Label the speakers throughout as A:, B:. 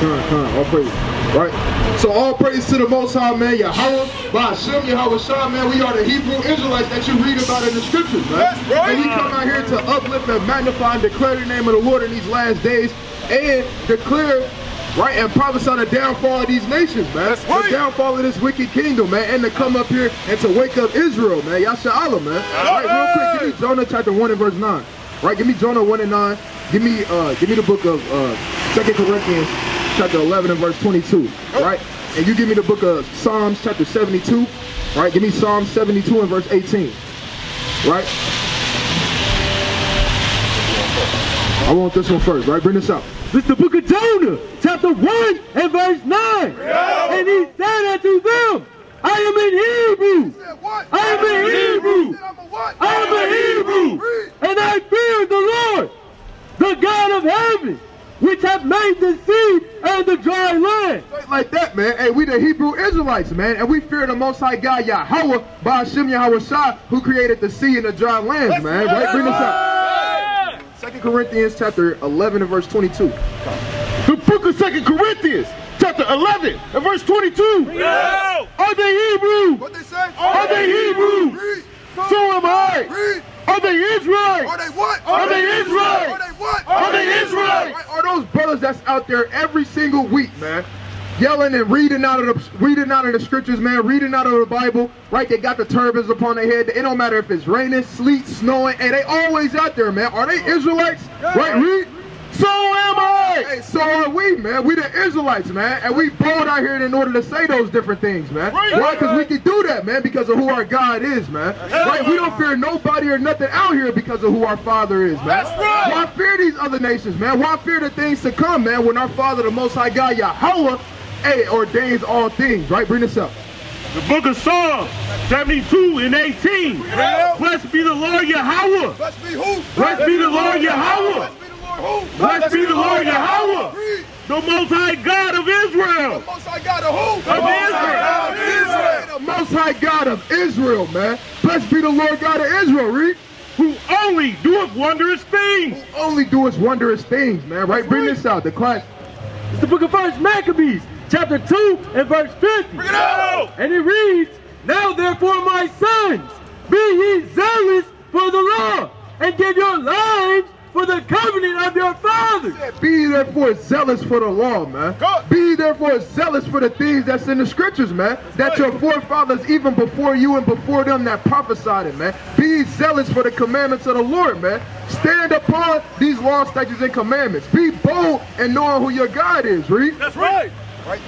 A: All praise. Right? So all praise to the Most High, man. Yahweh, Ba'ashem, Yahweh Shah, man. We are the Hebrew Israelites that you read about in the scriptures, man. That's right. And we come out here to uplift and magnify and declare the name of the Lord in these last days and declare, right, and prophesy the downfall of these nations, man. That's right. The downfall of this wicked kingdom, man. And to come up here and to wake up Israel, man. Yasha Allah, man. Right, real quick, give me Jonah chapter 1 and verse 9. Right, give me Jonah 1 and 9. Give me the book of 2 Corinthians chapter 11 and verse 22, right? And you give me the book of Psalms chapter 72, right? Give me Psalm 72 and verse 18, right? I want this one first, right? Bring this out.
B: This is the book of Jonah, chapter 1 and verse 9. Yeah. And he said unto them, I am in Hebrew. I am in Hebrew. I am in Hebrew. And I fear the Lord, the God of heaven, which have made the sea and the dry land.
A: Straight like that, man. Hey, we the Hebrew Israelites, man. And we fear the Most High God, Yahweh, Ba'ashem Yahweh Shah, who created the sea and the dry lands, man. Right? Bring this out. 2 Corinthians chapter 11 and verse 22.
B: The book of 2 Corinthians chapter 11 and verse 22. Yeah. Are they Hebrew?
C: What they say?
B: Are they Hebrew?
C: Read.
B: So am I.
C: Read.
B: Are they Israelites?
C: Are they what?
B: Are they Israelites?
C: Are they what?
B: Are they Israelites?
A: Right, are those brothers that's out there every single week, man, yelling and reading out of the scriptures, man, reading out of the Bible, right? They got the turbans upon their head. It don't matter if it's raining, sleet, snowing, and they always out there, man. Are they Israelites? Yeah. Right, read.
B: So am I.
A: Hey, so are we, man. We the Israelites, man. And we bold out here in order to say those different things, man. Right. Why? Because we can do that, man, because of who our God is, man. Right? We don't fear nobody or nothing out here because of who our Father is, man.
B: That's right.
A: Why fear these other nations, man? Why fear the things to come, man, when our Father, the Most High God, Yahweh, hey, ordains all things, right? Bring this up.
B: The book of Psalms 72 and 18. Yeah. Blessed be the Lord Yahweh.
C: Blessed be who?
B: Blessed be the Lord Yahweh. Blessed be the Lord Yahweh, the Most High God of Israel.
C: The Most High God of who?
A: The Most High God of Israel, man. Blessed be the Lord God of Israel, read.
B: Who only doeth wondrous things.
A: Who only doeth wondrous things, man. Right? Bring this out, the class.
B: It's the book of 1 Maccabees, chapter 2 and verse 50.
C: Bring it out.
B: And it reads, Now therefore, my sons, be ye zealous for the law, and give your lives for the covenant of your fathers.
A: Be therefore zealous for the law, man.
C: God.
A: Be therefore zealous for the things that's in the scriptures, man. That your forefathers, even before you and before them, that prophesied it, man. Be zealous for the commandments of the Lord, man. Stand upon these laws, statutes, and commandments. Be bold in knowing who your God is, read.
B: That's right.
A: Right,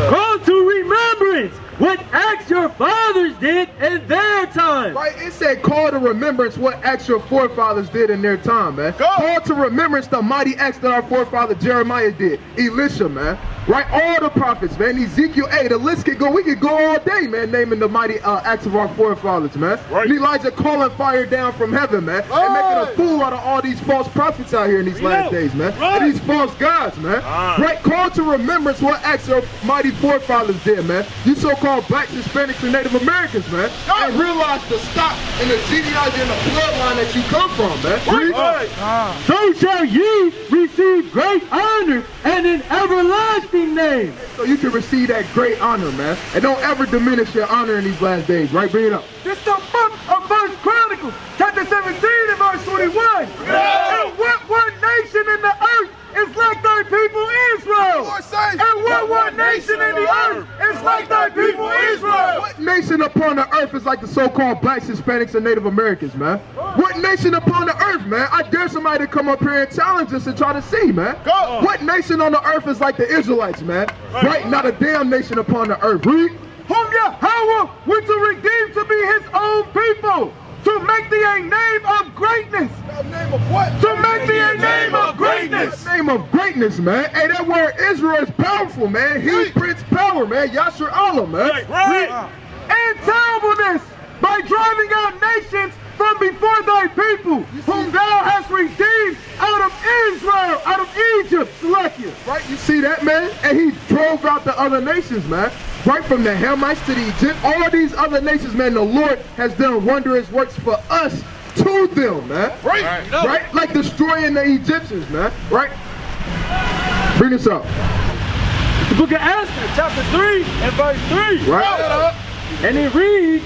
B: Call to remembrance what acts your fathers did in their time.
A: Right, it said call to remembrance what acts your forefathers did in their time, man. Call to remembrance the mighty acts that our forefather Jeremiah did. Elisha, man. Right, all the prophets, man. Ezekiel, hey, the list could go, we could go all day, man, naming the mighty acts of our forefathers, man. Right. And Elijah calling fire down from heaven, man. And making a fool out of all these false prophets out here in these last days, man. Right. And these false gods, man. Right, call to remembrance what acts your mighty forefathers did, man. You so-called blacks, Hispanics, and Native Americans, man. And realize the stock and the genealogy and the bloodline that you come from, man.
B: Right. So shall you receive great honor and an everlasting name.
A: So you can receive that great honor, man. And don't ever diminish your honor in these last days, right? Bring it up.
B: This is the book of 1 Chronicles, chapter 17 and verse 21. And what one nation in the earth is like thy people Israel? And what one nation in the earth is like thy people Israel?
A: What nation upon the earth is like the so-called blacks, Hispanics, and Native Americans, man? What nation upon the earth, man? I dare somebody to come up here and challenge us and try to see, man. What nation on the earth is like the Israelites, man? Right? Not a damn nation upon the earth. Read.
B: Whom Yahweh went to redeem to be his own people, to make thee a name of greatness.
C: A name of what?
B: To make thee a name of greatness.
A: Name of greatness, man. Hey, that word Israel is powerful, man. He brings power, man. Yasher Allah, man.
B: Right. And terribleness by driving out nations from before thy people, whom thou hast redeemed out of Israel, out of Egypt, Celesia.
A: Right, you see that, man? And he drove out the other nations, man. Right from the Hamites to the Egypt, all these other nations, man, the Lord has done wondrous works for us to them, man. Right? Like destroying the Egyptians, man. Right? Bring this up.
B: The book of Esther, chapter 3 and verse 3.
A: Right.
B: And it reads,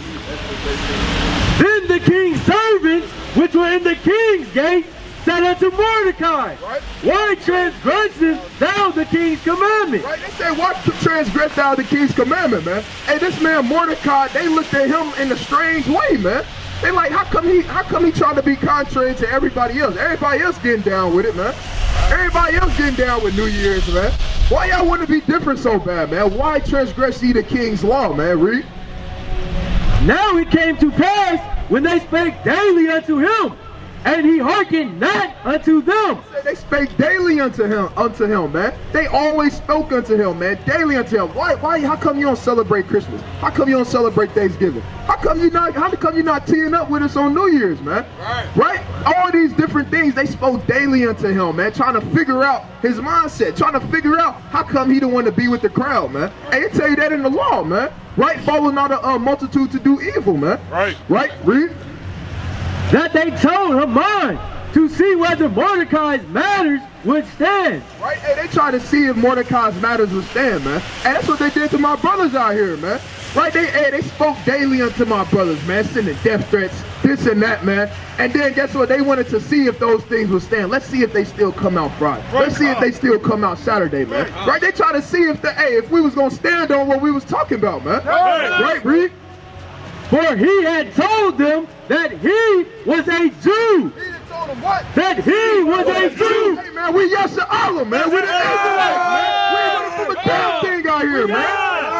B: Then the king's servants, which were in the king's gate, said unto Mordecai,
A: Right.
B: Why transgressest thou the king's commandment?
A: Right, they say, why transgress thou the king's commandment, man? Hey, this man Mordecai, they looked at him in a strange way, man. They like, how come he trying to be contrary to everybody else? Everybody else getting down with it, man. Everybody else getting down with New Year's, man. Why y'all want to be different so bad, man? Why transgress ye the king's law, man? Read.
B: Now it came to pass when they spake daily unto him, and he hearkened not unto them.
A: They spake daily unto him, man. They always spoke unto him, man. Daily unto him. Why? How come you don't celebrate Christmas? How come you don't celebrate Thanksgiving? How come you not teeing up with us on New Year's, man? Right? All these different things, they spoke daily unto him, man. Trying to figure out his mindset. Trying to figure out how come he don't want to be with the crowd, man. Hey, it tell you that in the law, man. Right? Follow not a multitude to do evil, man. Right? Read.
B: That they told Haman to see whether Mordecai's matters would stand.
A: Right? Hey, they try to see if Mordecai's matters would stand, man. And that's what they did to my brothers out here, man. Right? They spoke daily unto my brothers, man, sending death threats, this and that, man. And then guess what? They wanted to see if those things would stand. Let's see if they still come out Friday. Let's see if they still come out Saturday, man. Right? They try to see if we was gonna stand on what we was talking about, man. Right, read.
B: For he had told them that he was a Jew.
C: He done told him what?
B: That he was a Jew.
A: Hey, man, we Yasha Allah, man. We the Israelites, man. We ain't from a damn thing out here, man.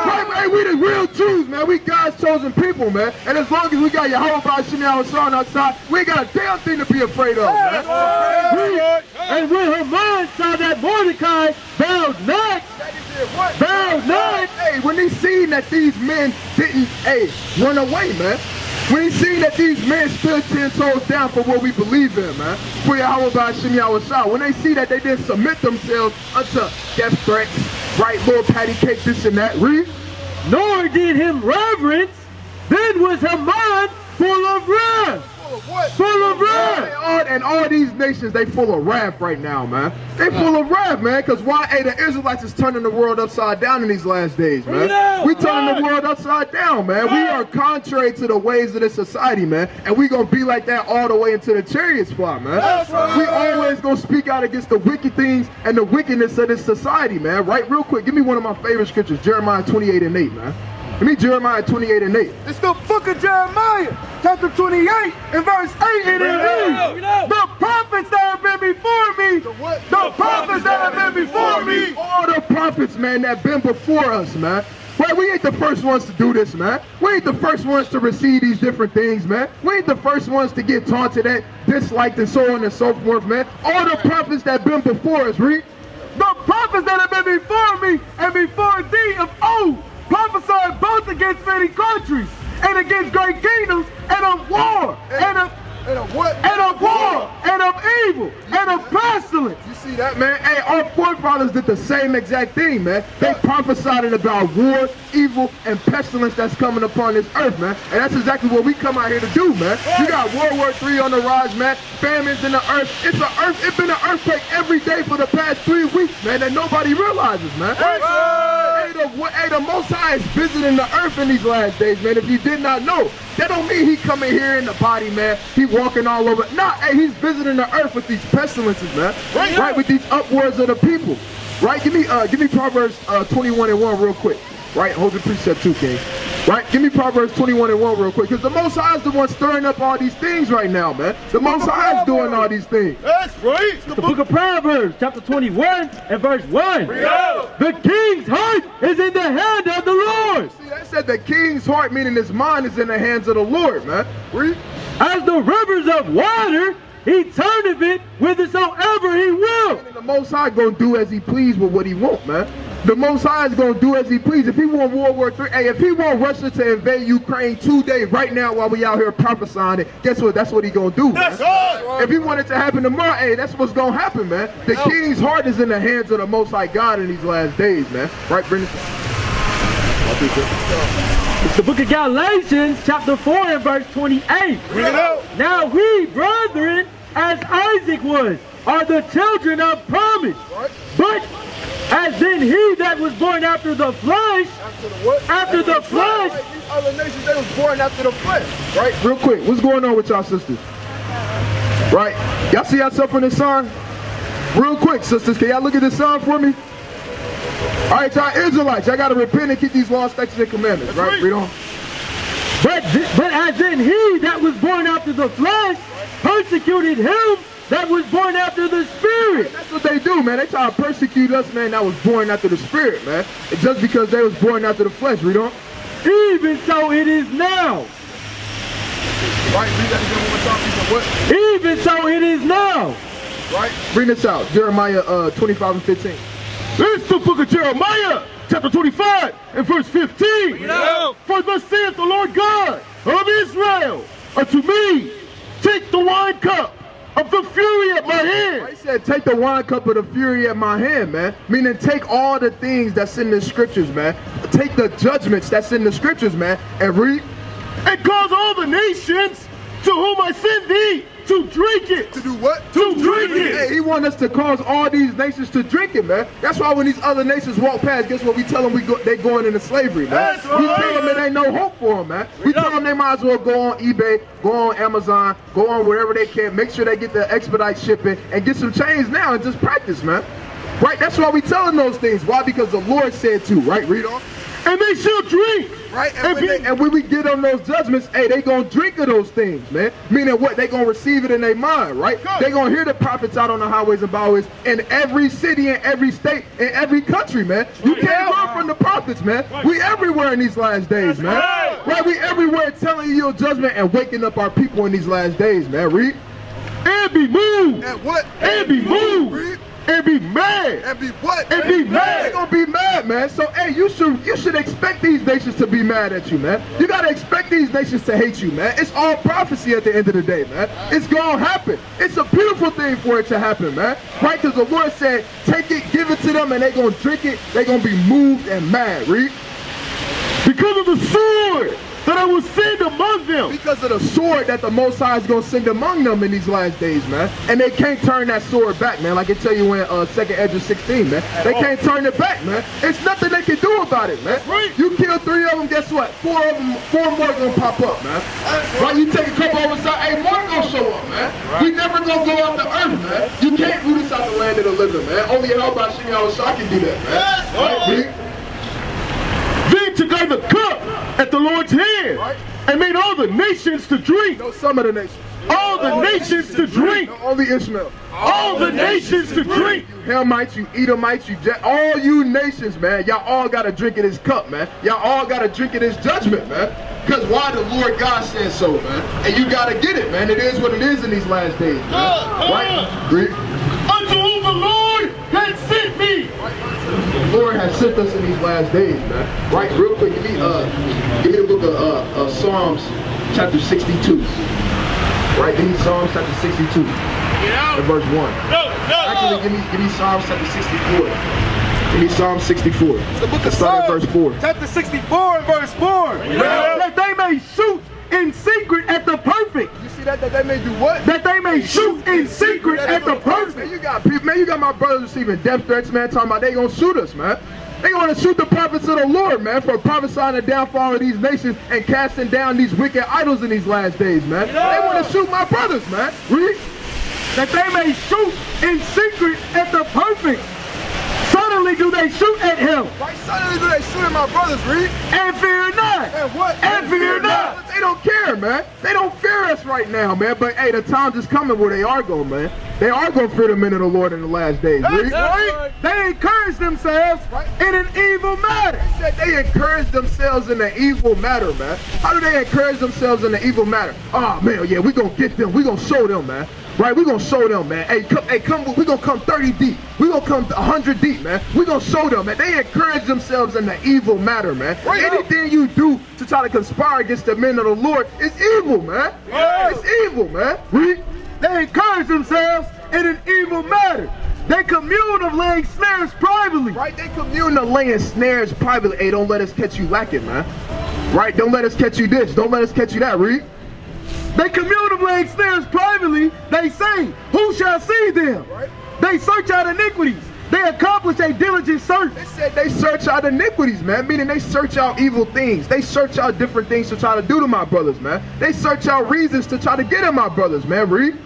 A: Right, man, we the real Jews, man. We God's chosen people, man. And as long as we got Yahweh by Shemiyah Hassan outside, we ain't got a damn thing to be afraid of, man.
B: And when Haman saw that Mordecai bowed not,
A: Hey, when he seen that these men didn't, run away, man. When he seen that these men stood 10 toes down for what we believe in, man. For Yahweh by Shemiyah Hassan. When they see that they didn't submit themselves unto death threats, right, little patty cake, this and that, read.
B: Nor did him reverence, then was Haman full of wrath. Full of wrath.
A: And all these nations, they full of wrath right now, man. They full of wrath, man. Because why? Hey, the Israelites is turning the world upside down in these last days, man. We turning the world upside down, man. We are contrary to the ways of this society, man. And we gonna be like that all the way into the chariots fly, man. We always gonna speak out against the wicked things and the wickedness of this society, man. Right? Real quick, give me one of my favorite scriptures, Jeremiah 28:8, man. Give me Jeremiah 28:8.
C: It's the book of Jeremiah, chapter 28 and verse 8. It is the prophets that have been before me. The prophets that have been before me.
A: All the prophets, man, that been before us, man. Right, we ain't the first ones to do this, man. We ain't the first ones to receive these different things, man. We ain't the first ones to get taunted at, disliked, and so on and so forth, man. All the prophets that been before us, read.
C: The prophets that have been before me and before thee of old prophesied both against many countries and against great kingdoms and of war and of what? And of war and of evil and of pestilence.
A: You see that, man? Hey, our forefathers did the same exact thing, man. They prophesied about war, evil, and pestilence that's coming upon this earth, man. And that's exactly what we come out here to do, man. We got World War III on the rise, man. Famines in the earth. It's been an earthquake every day for the past 3 weeks, man, that nobody realizes, man. Hey, the Most High is visiting the earth in these last days, man. If you did not know, that don't mean he coming here in the body, man. He walking all over. Nah, hey, he's visiting the earth with these pestilences, man. Right, with these upwards of the people. Right, give me Proverbs 21:1 real quick. Right, hold the precept too, King. Right, give me Proverbs 21:1 real quick, because the Most High is the one stirring up all these things right now, man. The Most High is doing all these things.
C: That's right.
B: The book of Proverbs, chapter 21 and verse 1. The king's heart is in the hand of the Lord.
A: See, that said the king's heart, meaning his mind, is in the hands of the Lord, man. Read.
B: As the rivers of water, he turneth it whithersoever he will.
A: And the Most High gonna do as he please with what he want, man. The Most High is gonna do as he please. If he want World War III, hey, if he want Russia to invade Ukraine today, right now, while we out here prophesying it, guess what? That's what he gonna do, man. If he want it to happen tomorrow, hey, that's what's gonna happen, man. The king's heart is in the hands of the Most High God in these last days, man. Right, Brendan?
B: It's the book of Galatians, chapter 4 and verse 28.
C: Bring it out.
B: Now we, brethren, as Isaac was, are the children of promise. But As then he that was born after the flesh.
C: After the what?
B: After the flesh.
C: Right, these other nations, they was born after the flesh.
A: Right? Real quick, what's going on with y'all sisters? Right? Y'all see yourself in this sign? Real quick, sisters, can y'all look at this sign for me? All right, y'all Israelites, y'all got to repent and keep these laws, statutes, and commandments. Right? Read on.
B: But as then he that was born after the flesh persecuted him that was born after the spirit.
A: That's what they do, man. They try to persecute us, man, that was born after the spirit, man. It's just because they was born after the flesh. Read on.
B: Even so it is now.
C: Right, read that again one more time. He said what?
B: Even so it is now.
A: Right? Bring this out. Jeremiah 25 and 15.
B: This is the book of Jeremiah, chapter 25 and verse 15. For thus saith the Lord God of Israel unto me, take the wine cup of the fury at my hand.
A: He said, take the wine cup of the fury at my hand, man. Meaning take all the things that's in the scriptures, man. Take the judgments that's in the scriptures, man, and read.
B: And cause all the nations to whom I send thee to drink it.
C: To do what?
B: To drink it.
A: Hey, he wants us to cause all these nations to drink it, man. That's why when these other nations walk past, guess what? We tell them they going into slavery, man.
B: That's right.
A: We tell them it ain't no hope for them, man. We tell them they might as well go on eBay, go on Amazon, go on wherever they can, make sure they get the expedite shipping and get some chains now and just practice, man. Right? That's why we telling those things. Why? Because the Lord said to, right? Read on.
B: And they shall drink.
C: Right?
A: And when we get on those judgments, hey, they gonna drink of those things, man. Meaning what? They gonna receive it in their mind, right?
C: Good.
A: They gonna hear the prophets out on the highways and byways in every city, in every state, in every country, man. You can't run from the prophets, man. We everywhere in these last days, man. Right? We everywhere telling you your judgment and waking up our people in these last days, man. Read.
B: And be moved.
C: And what?
B: And be moved.
C: Read.
B: And be mad.
C: And be what?
B: And be mad.
A: They gonna be mad, man. So hey, you should expect these nations to be mad at you, man. You gotta expect these nations to hate you, man. It's all prophecy at the end of the day, man. It's gonna happen. It's a beautiful thing for it to happen, man. Right? Because the Lord said, take it, give it to them, and they gonna drink it. They gonna be moved and mad. Read.
B: Because of the sword that I will send among them.
A: Because of the sword that the Most High is going to send among them in these last days, man. And they can't turn that sword back, man. Like I tell you in 2nd Ezra 16, man. They can't turn it back, man. It's nothing they can do about it, man. You kill 3 of them, guess what? 4 more going to pop up, man. Right? You take a couple of us out, 8 more going to show up, man. We never going to go off the earth, man. You can't root us out the land of the living, man. Only held by Shimmy Shah can do that, man. Right?
B: Then took I the cup at the Lord's hand, and made all the nations to drink.
A: No, some of the nations.
B: All the nations to drink.
A: No, only Ishmael.
B: All the nations to drink.
A: You Hamites, you Edomites, all you nations, man. Y'all all got to drink of this cup, man. Y'all all got to drink of this judgment, man. Because why? The Lord God said so, man. And you got to get it, man. It is what it is in these last days, man. Right? Read.
B: Unto whom the Lord had sent me.
A: The Lord has sent us in these last days, man. Right? Real quick, give me the book of Psalms, chapter 62. Right? Give me Psalms, chapter 62. And verse 1. Actually, give me Psalms, chapter 64. Give me Psalm 64.
C: The book of
A: Start at verse 4.
C: Chapter 64 and verse 4.
B: That they may shoot in secret at the perfect.
C: You see that they may do what?
B: That they may shoot in secret at the perfect.
A: Man, you got people, man, you got my brothers receiving death threats, man, talking about they gonna shoot us, man. They gonna shoot the prophets of the Lord, man, for prophesying the downfall of these nations and casting down these wicked idols in these last days, man. They wanna shoot my brothers, man. Read.
B: That they may shoot in secret at the perfect. Suddenly do they shoot at him.
C: Right? Suddenly do they shoot at my brothers, read.
B: And fear not.
C: And what?
B: And fear not.
A: They don't care, man. They don't fear us right now, man. But hey, the time's is coming where they are going, man. They are going to fear the men of the Lord in the last days.
C: That's
B: right. They encourage themselves in an evil matter.
A: They said they encourage themselves in an evil matter, man. How do they encourage themselves in an evil matter? Oh, man, yeah, we going to get them. We going to show them, man. Right, we're going to show them, man. Hey, come, we're going to come 30 deep. We're going to come 100 deep, man. We're going to show them, man. They encourage themselves in the evil matter, man. Right. Anything you do to try to conspire against the men of the Lord is evil, man. Yeah. It's evil, man. Read.
B: They encourage themselves in an evil matter. They commune of laying snares privately.
A: Right, they commune of laying snares privately. Hey, don't let us catch you lacking, man. Right, don't let us catch you this. Don't let us catch you that. Read.
B: They commune of laying snares privately. They say, who shall see them?
C: Right.
B: They search out iniquities
C: They accomplish a diligent search.
A: They said they search out iniquities, man, meaning they search out evil things. They search out different things to try to do to my brothers, man. They search out reasons to try to get at my brothers, man. Read.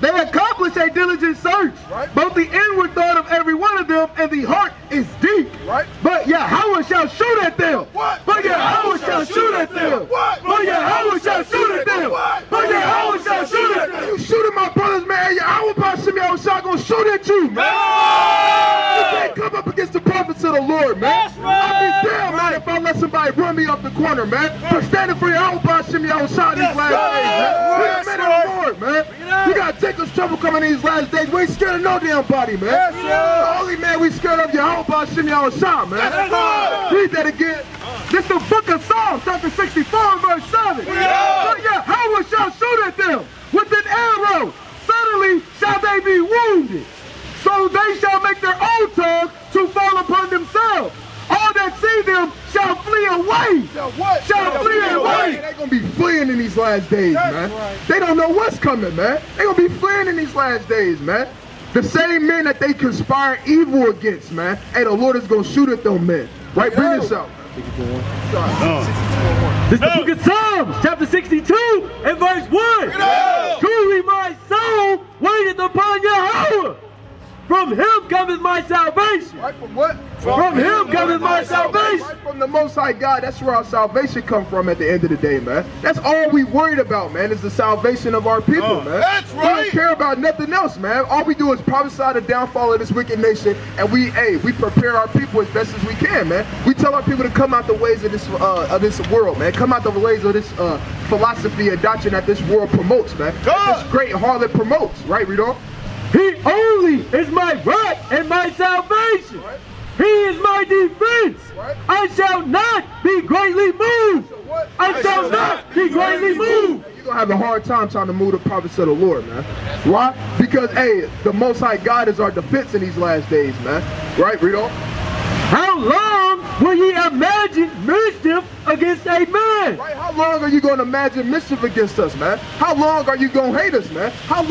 C: They accomplish a diligent search.
A: Right.
C: Both the inward thought of every one of them and the heart is deep.
A: Right.
C: But Yahweh shall shoot at them.
A: What?
C: But Yahweh shall shoot at them.
A: What?
C: But Yahweh shall shoot at them.
A: What?
C: But Yahweh shall shoot at them.
A: You shooting my brothers, man. Yahweh Bashim Yahushua gonna shoot at you, man. You can't come up against the prophets of the Lord, man. I'll be damn, man, if I let somebody run me off the corner, man. For standing for Yahweh Bashim Yahushua these last days, man. We're the men of the Lord, man. We gotta take us trouble coming these last days. We ain't scared of no damn body, man. The only man we scared of Yahweh Bashim Yahushua, man. Read that again.
C: This the book of Psalms, chapter 64, verse 7. But Yahweh shall shoot at them with an arrow. Suddenly shall they be wounded. So they shall make their own tongue to fall upon themselves. All that see them shall flee away. Shall flee away.
A: They're going to be fleeing in these last days, man. They don't know what's coming, man. They're going to be fleeing in these last days, man. The same men that they conspire evil against, man. Hey, the Lord is going to shoot at them men. Right, bring this out.
B: This is the book of Psalms, chapter 62 and verse 1. Truly my soul waiteth upon Yahweh. From him cometh my salvation.
A: Right, from what?
B: From him cometh my salvation.
A: Right from the Most High God, that's where our salvation comes from at the end of the day, man. That's all we worried about, man, is the salvation of our people, man.
C: That's right.
A: We don't care about nothing else, man. All we do is prophesy the downfall of this wicked nation, and we prepare our people as best as we can, man. We tell our people to come out the ways of this world, man. Come out the ways of this philosophy and doctrine that this world promotes, man. That this great harlot promotes, right, Rito?
B: He only is my rock and my salvation.
A: Right.
B: He is my defense.
A: Right.
B: I shall not be greatly moved. I shall not be greatly moved.
A: You're going to have a hard time trying to move the prophets of the Lord, man. Why? Because, hey, the Most High God is our defense in these last days, man. Right, Rito?
B: How long will ye imagine mischief against a man?
A: Right, how long are you going to imagine mischief against us, man? How long are you going to hate us, man? How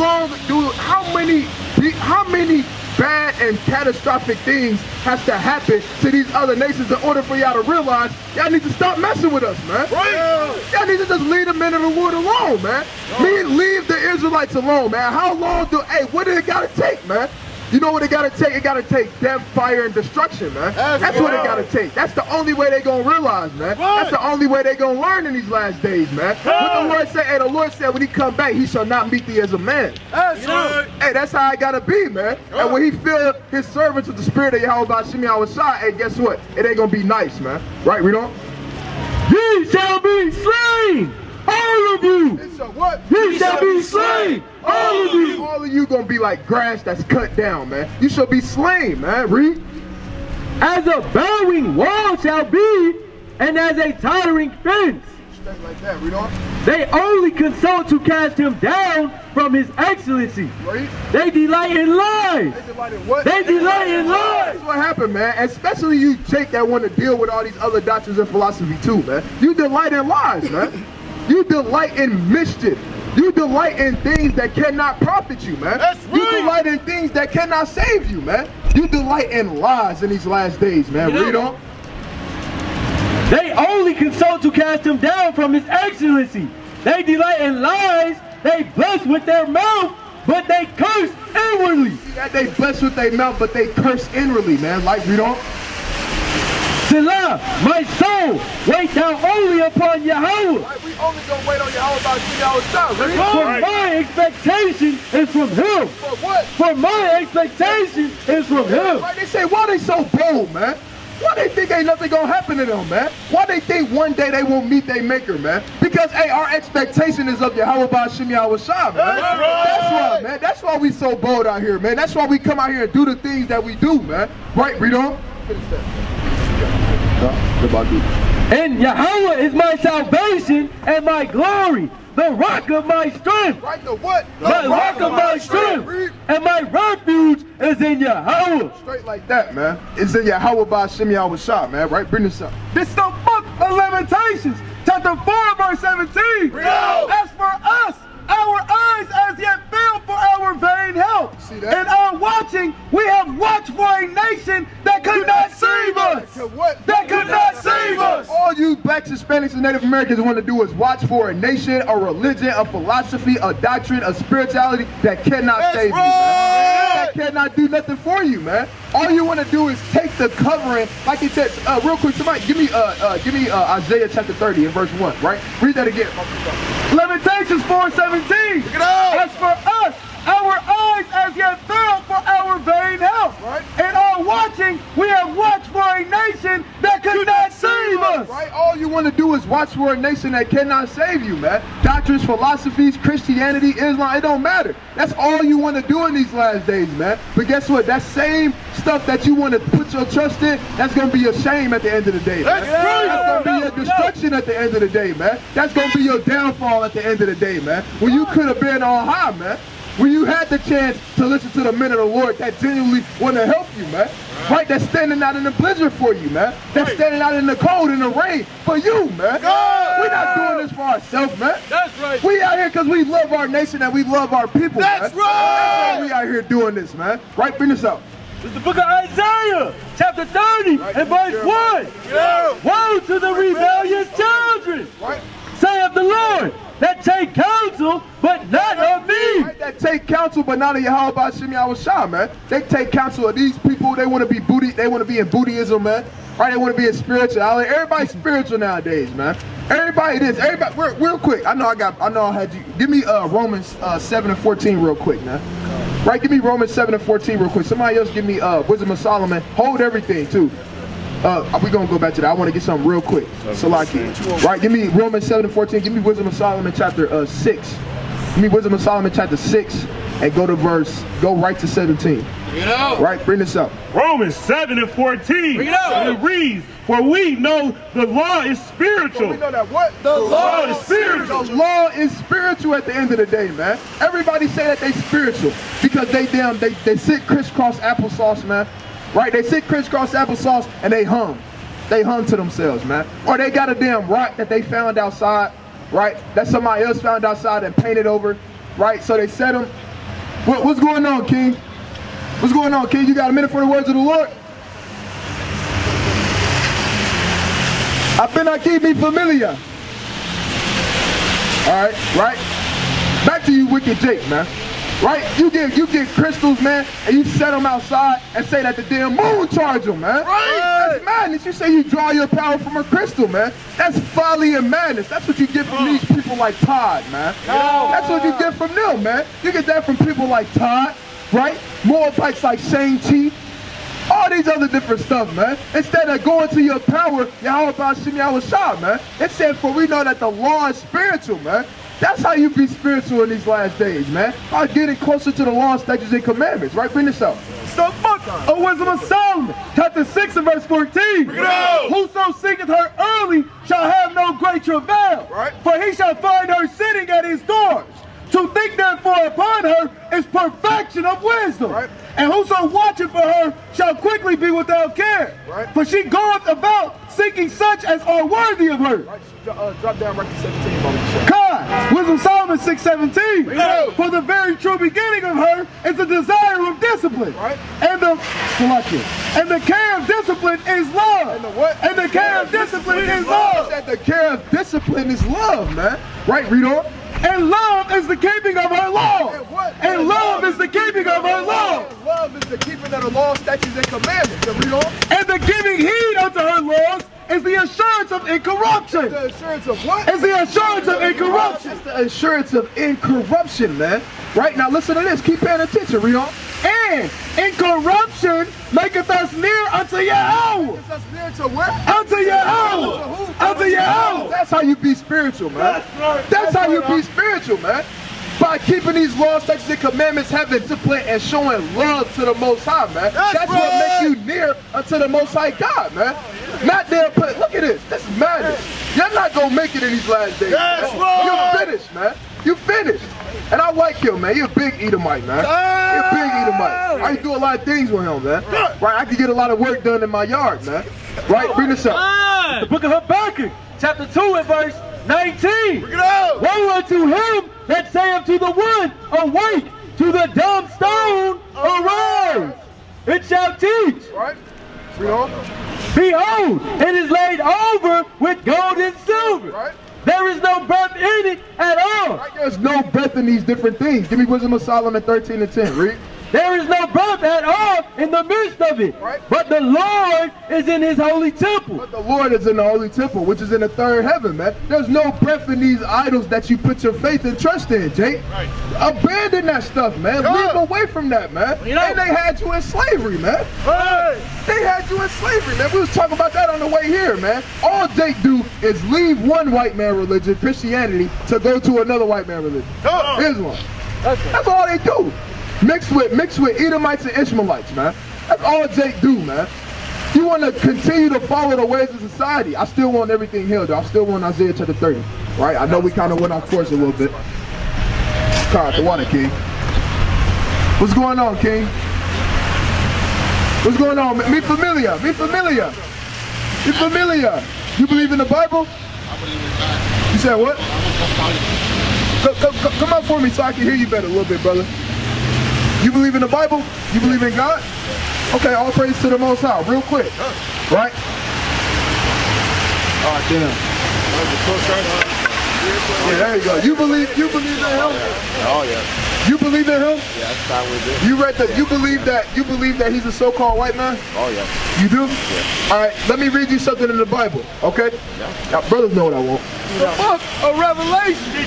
A: many bad and catastrophic things has to happen to these other nations in order for y'all to realize y'all need to stop messing with us, man? Right. Y'all need to just leave the men of the Lord alone, man. Leave the Israelites alone, man. How long what do it got to take, man? You know what it gotta take? It gotta take death, fire, and destruction, man. That's what it gotta take. That's the only way they gonna realize, man. That's the only way they gonna learn in these last days, man. What the Lord said, hey, the Lord said when he come back, he shall not meet thee as a man.
C: That's right.
A: Hey, that's how I gotta be, man. And when he filled his servants with the spirit of Yahweh Bashim Yahushua, hey, guess what? It ain't gonna be nice, man. Right, we don't?
B: Ye shall be slain, all of you.
A: It's a what?
B: Ye shall be slain, all of you.
A: All of you gonna be like grass that's cut down, man. You shall be slain, man. Read.
B: As a bowing wall shall be, and as a tottering fence.
A: Straight like that, read on.
B: They only consult to cast him down from his excellency.
A: Right.
B: They delight in lies.
A: They delight in what?
B: They delight in lies.
A: That's what happened, man. Especially you, Jake, that want to deal with all these other doctrines and philosophy too, man. You delight in lies, man. You delight in mischief. You delight in things that cannot profit you, man.
C: That's right.
A: You delight in things that cannot save you, man. You delight in lies in these last days, man. Read on.
B: They only consult to cast him down from his excellency. They delight in lies. They bless with their mouth, but they curse inwardly.
A: See that? They bless with their mouth, but they curse inwardly, man. Like, read on.
B: Selah, my soul, wait thou only upon Yahweh.
A: Right, we only gonna wait on Yahweh about Yahweh.
B: For my expectation is from him.
A: For what?
B: For my expectation is from him.
A: Right, they say, why they so bold, man? Why they think ain't nothing gonna happen to them, man? Why they think one day they won't meet their maker, man? Because, hey, our expectation is of Yahweh Bashim Yahushua, man.
C: That's right.
A: That's why, man. That's why we so bold out here, man. That's why we come out here and do the things that we do, man. Right, read on.
B: And Yahweh is my salvation and my glory, the rock of my strength.
A: Right, the what?
B: The rock of my strength. And my refuge is in Yahweh.
A: Straight like that, man. It's in Yahweh Bashim Yahushua, man. Right, bring this up.
C: This is the book of Lamentations, chapter 4, verse 17. As for us, our eyes as yet fail for our our vain help.
A: See that?
C: In our watching, we have watched for a nation that could not save us. That could not save us.
A: All you blacks, Hispanics, and Native Americans want to do is watch for a nation, a religion, a philosophy, a doctrine, a spirituality that cannot save you, man. That cannot do nothing for you, man. All you want to do is take the covering, like he said. Real quick, somebody give me Isaiah chapter 30 and verse 1, right? Read that again.
C: Lamentations 4:17. As for us, our eyes as yet failed for our vain help.
A: Right.
C: In our watching, we have watched for a nation that could not save us.
A: Right? All you want to do is watch for a nation that cannot save you, man. Doctrines, philosophies, Christianity, Islam, it don't matter. That's all you want to do in these last days, man. But guess what? That same stuff that you want to put your trust in, that's going to be your shame at the end of the day, man. That's going to be your destruction at the end of the day, man. That's going to be your downfall at the end of the day, man. When you could have been on high, man. When you had the chance to listen to the men of the Lord that genuinely want to help you, man. Right? That's standing out in the blizzard for you, man. That's standing out in the cold, in the rain for you, man. We're not doing this for ourselves, man.
B: That's right.
A: We out here because we love our nation and we love our people,
B: That's
A: man.
B: right.
A: That's why we out here doing this, man. Right? Bring this up.
B: It's the book of Isaiah, chapter 30 and verse 1. Woe to the rebellious children, saith the Lord, that take counsel, but not of me.
A: Right, that take counsel, but not of Yahweh Hashem Yahweh, man. They take counsel of these people. They want to be booty. They want to be in Buddhism, man. Right? They want to be in spirituality. Everybody's spiritual nowadays, man. Everybody is. Everybody. Real quick. I know I had you. Give me Romans 7 and 14 real quick, man. Right? Give me Romans 7 and 14 real quick. Somebody else give me Wisdom of Solomon. Hold everything too. We're going to go back to that. I want to get something real quick. Salaki. Right, give me Romans 7 and 14. Give me Wisdom of Solomon chapter 6. Give me Wisdom of Solomon chapter 6 and go right to 17. Right, bring this up.
B: Romans 7 and 14. And it reads, for we know the law is spiritual.
A: So we know that what?
B: The law is spiritual.
A: The law is spiritual at the end of the day, man. Everybody say that they spiritual because they sit crisscross applesauce, man. Right, they sit crisscross applesauce and they hum. They hum to themselves, man. Or they got a damn rock that they found outside, right? That somebody else found outside and painted over, right? So they set them. What's going on, King? What's going on, King? You got a minute for the words of the Lord? Apenas aquí mi familia. All right, right? Back to you, wicked Jake, man. Right? You get crystals, man, and you set them outside and say that the damn moon charge them, man. Right? That's madness. You say you draw your power from a crystal, man. That's folly and madness. That's what you get from these people like Todd, man. That's what you get from them, man. You get that from people like Todd, right? Moabites like Shane T. All these other different stuff, man. Instead of going to your power, Yahweh Hashem Yahweh, man. It said, for we know that the law is spiritual, man. That's how you be spiritual in these last days, man. By getting closer to the law, statutes, and commandments. Right? Bring this up.
C: The book of Wisdom of Solomon, chapter 6 and verse 14. Whoso seeketh her early shall have no great travail. Right. For he shall find her sitting at his doors. To think therefore upon her is perfection of wisdom. Right. And whoso watcheth for her shall quickly be without care. Right. For she goeth about seeking such as are worthy of her. Right. Drop down right to 17. God, Wisdom Solomon 6:17. For the very true beginning of her is the desire of discipline. Right. And the care of discipline is love. And the what? And the care of discipline is love.
A: And the care of discipline is love, man. Right, read on.
C: And love is the keeping of her law. And love is the keeping of her law.
A: And love is the keeping of the law, statutes, and commandments. And read on.
C: And the giving heed unto her laws is the assurance of incorruption.
A: The assurance of what?
C: Is the assurance of incorruption.
A: It's the assurance of incorruption, man. Right, now listen to this. Keep paying attention. Read on.
C: And incorruption maketh us near unto Yahweh.
A: Maketh us near to where?
C: Unto Yahweh. Unto Yahweh.
A: That's how you be spiritual, man. That's how you be spiritual, man. By keeping these laws, statutes, and commandments, having discipline, and showing love to the Most High, man. That's what makes you near unto the Most High God, man. Not there, but look at this. This is madness. You're not going to make it in these last days. You're finished, man. You finished. And I like him, man. You're a big Edomite, man. You're a big Edomite. I can do a lot of things with him, man. Right? I can get a lot of work done in my yard, man. Right? Bring this up.
B: The book of Habakkuk, chapter 2 and verse 19. Woe unto him that saith to the one, awake, to the dumb stone, arise. It shall teach.
A: Right? Read on.
B: Behold, it is laid over with gold and silver.
A: Right?
B: There is no breath in it at all.
A: Right? There's no breath in these different things. Give me Wisdom of Solomon 13 and 10. Read.
B: There is no breath at all in the midst of it.
A: Right.
B: But the Lord is in his holy temple.
A: But the Lord is in the holy temple, which is in the third heaven, man. There's no breath in these idols that you put your faith and trust in, Jake. Right. Abandon that stuff, man. Leave away from that, man. And they had you in slavery, man.
C: Hey!
A: They had you in slavery, man. We was talking about that on the way here, man. All Jake do is leave one white man religion, Christianity, to go to another white man religion. Islam. That's all they do. Mixed with Edomites and Ishmaelites, man. That's all Jake do, man. You want to continue to follow the ways of society. I still want everything healed, though. I still want Isaiah chapter 30, right? I know we kind of went off course a little bit. Car out the water, King. What's going on, King? What's going on? Me familiar. Me familiar. Me familiar. You believe in the Bible?
D: I believe in God.
A: You said what?
D: I'm a Catholic.
A: Come up for me so I can hear you better a little bit, brother. You believe in the Bible? You believe in God? Okay, all praise to the Most High, real quick. Right? Oh, damn. Yeah, there you go. You believe in him?
D: Oh, yeah.
A: You believe in him?
D: Yeah, that's how we do.
A: You read that? You believe that he's a so-called white man?
D: Oh, yeah.
A: You do?
D: Yeah.
A: All right, let me read you something in the Bible, okay?
D: Yeah.
A: Now, brothers know what I want.
C: The book of Revelation,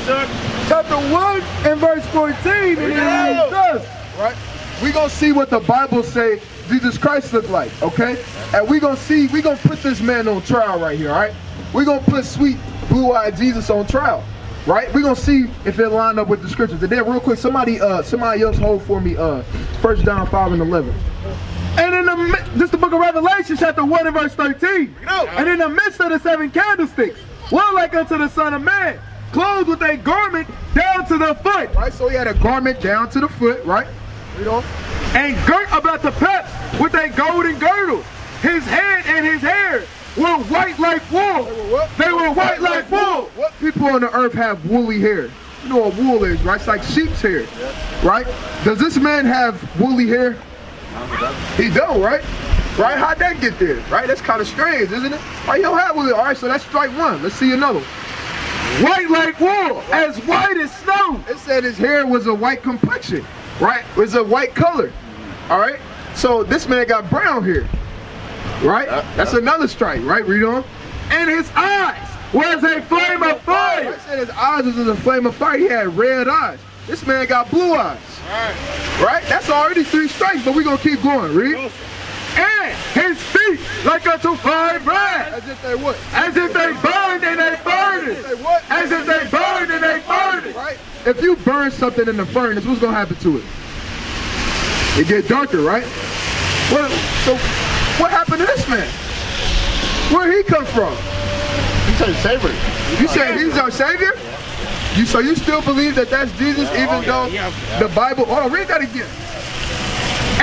C: chapter 1 and verse 14, and it reads thus.
A: Right? We're going to see what the Bible say Jesus Christ looked like, okay? And we're going to put this man on trial right here, all right? We're going to put sweet blue-eyed Jesus on trial, right? We're going to see if it lined up with the scriptures. And then real quick, somebody else hold for me 1 John 5 and 11.
C: And this is the book of Revelation, chapter 1 and verse 13. And in the midst of the 7 candlesticks, one like unto the Son of Man, clothed with a garment down to the foot.
A: Right, so he had a garment down to the foot, right? Read on.
C: And girt about the paps with a golden girdle. His head and his hair were white like wool. They were white like wool.
A: What people on the earth have woolly hair? You know what wool is, right? It's like sheep's hair, right? Does this man have woolly hair? He don't, right? Right? How'd that get there? Right? That's kind of strange, isn't it? Why you don't have woolly? All right, so that's strike one. Let's see another one.
C: White like wool, as white as snow.
A: It said his hair was a white complexion, right? It was a white color, all right? So this man got brown hair, right? That's another strike, right? Read on.
C: And his eyes was a flame of fire.
A: I said his eyes was a flame of fire. He had red eyes. This man got blue eyes, right? That's already 3 strikes, but we're going to keep going. Read.
C: And his feet like unto fine brass.
A: As if they what?
C: As if they burned in a furnace. As if they burned in a furnace.
A: Right? If you burn something in the furnace, what's going to happen to it? It get darker, right? Well, so what happened to this man? Where'd he come from?
D: He's our savior.
A: You said he's our savior? So you still believe that that's Jesus, even though the Bible... Hold on, read that again.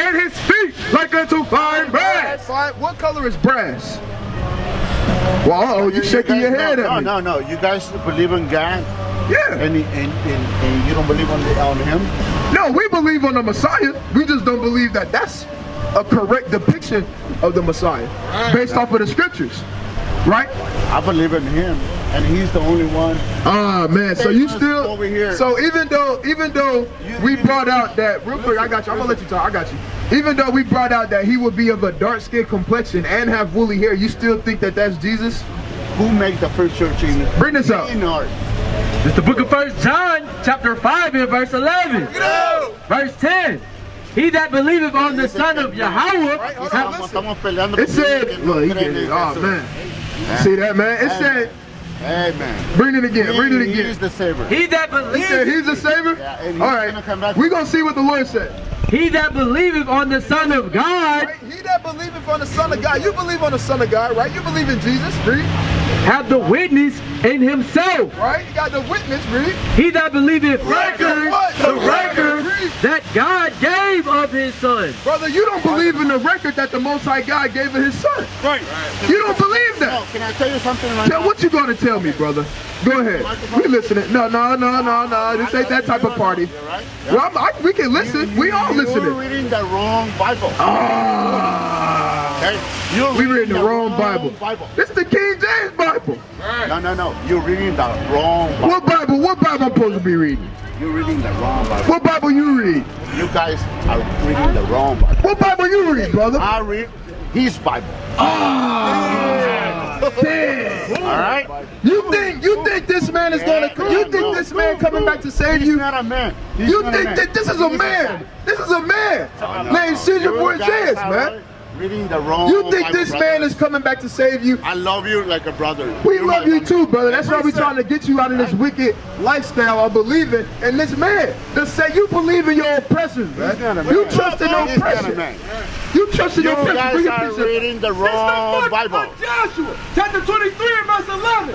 C: And his feet like unto fine brass.
A: What color is brass? Well, you shaking your head at me.
D: No. You guys believe in God?
A: Yeah.
D: And you don't believe on him?
A: No, we believe on the Messiah. We just don't believe that that's a correct depiction of the Messiah based off of the scriptures. Right?
D: I believe in him, and he's the only one.
A: Ah, man. So you still
D: over here.
A: So even though we brought out that real quick, I got you. I'm gonna let you talk. I got you. Even though we brought out that he would be of a dark skin complexion and have woolly hair, you still think that that's Jesus?
D: Who made the first church in?
A: Bring this up.
B: It's the book of 1 John, chapter 5 and verse 11. Verse 10. He that believeth on the Son of Yahweh.
A: It said, look, oh man. See that, man? It said,
D: amen.
A: Bring it again. Bring it again.
D: He's the savior.
B: He that believes.
A: He said he's the savior?
D: Yeah, and he's
A: all right.
D: gonna come back.
A: We're going to see what the Lord said.
B: He that believeth on the Son of God.
A: Right? He that believeth on the Son of God. You believe on the Son of God, right? You believe in Jesus. Read.
B: Have the witness in himself.
A: Right? You got the witness, read.
B: He that believeth record,
A: What?
B: the record that God gave of his son.
A: Brother, you don't believe in the record that the Most High God gave of his son.
C: Right.
A: You don't believe that.
D: No, can I tell you something right now?
A: What you gonna tell me, brother? Go ahead. We listening. No. This ain't that type of party.
D: Right?
A: Well, we can listen. We all
D: You're
A: listening.
D: reading the wrong Bible. Okay?
A: We reading the wrong Bible. This is the King James Bible.
D: No. You're reading the wrong Bible.
A: What Bible? What Bible I'm supposed to be reading?
D: You're reading the wrong Bible.
A: What Bible you read?
D: You guys are reading the wrong Bible.
A: What Bible you read, brother?
D: I read his Bible.
A: Damn.
D: All right?
A: You think this man is gonna? You think this man coming back to save
D: He's
A: you?
D: not a man. He's
A: You
D: not a
A: think
D: man.
A: that this is a man? This is a man named Caesar Borges, man.
D: Reading the wrong
A: You think
D: Bible,
A: this
D: brother.
A: man is coming back to save you?
D: I love you like a brother.
A: We
D: You're
A: love
D: my
A: you too, brother. That's why we
C: Listen.
A: trying to get you out of this wicked lifestyle of believing in this man. To say you believe in your oppressors,
D: He's not a
A: man.
D: man.
A: You trust in
D: He's not a
A: oppression.
D: man.
A: You trust in
D: You
A: oppression.
D: guys
A: Bring your
D: are
A: picture.
D: reading the wrong Bible.
C: Joshua, chapter 23 and verse 11.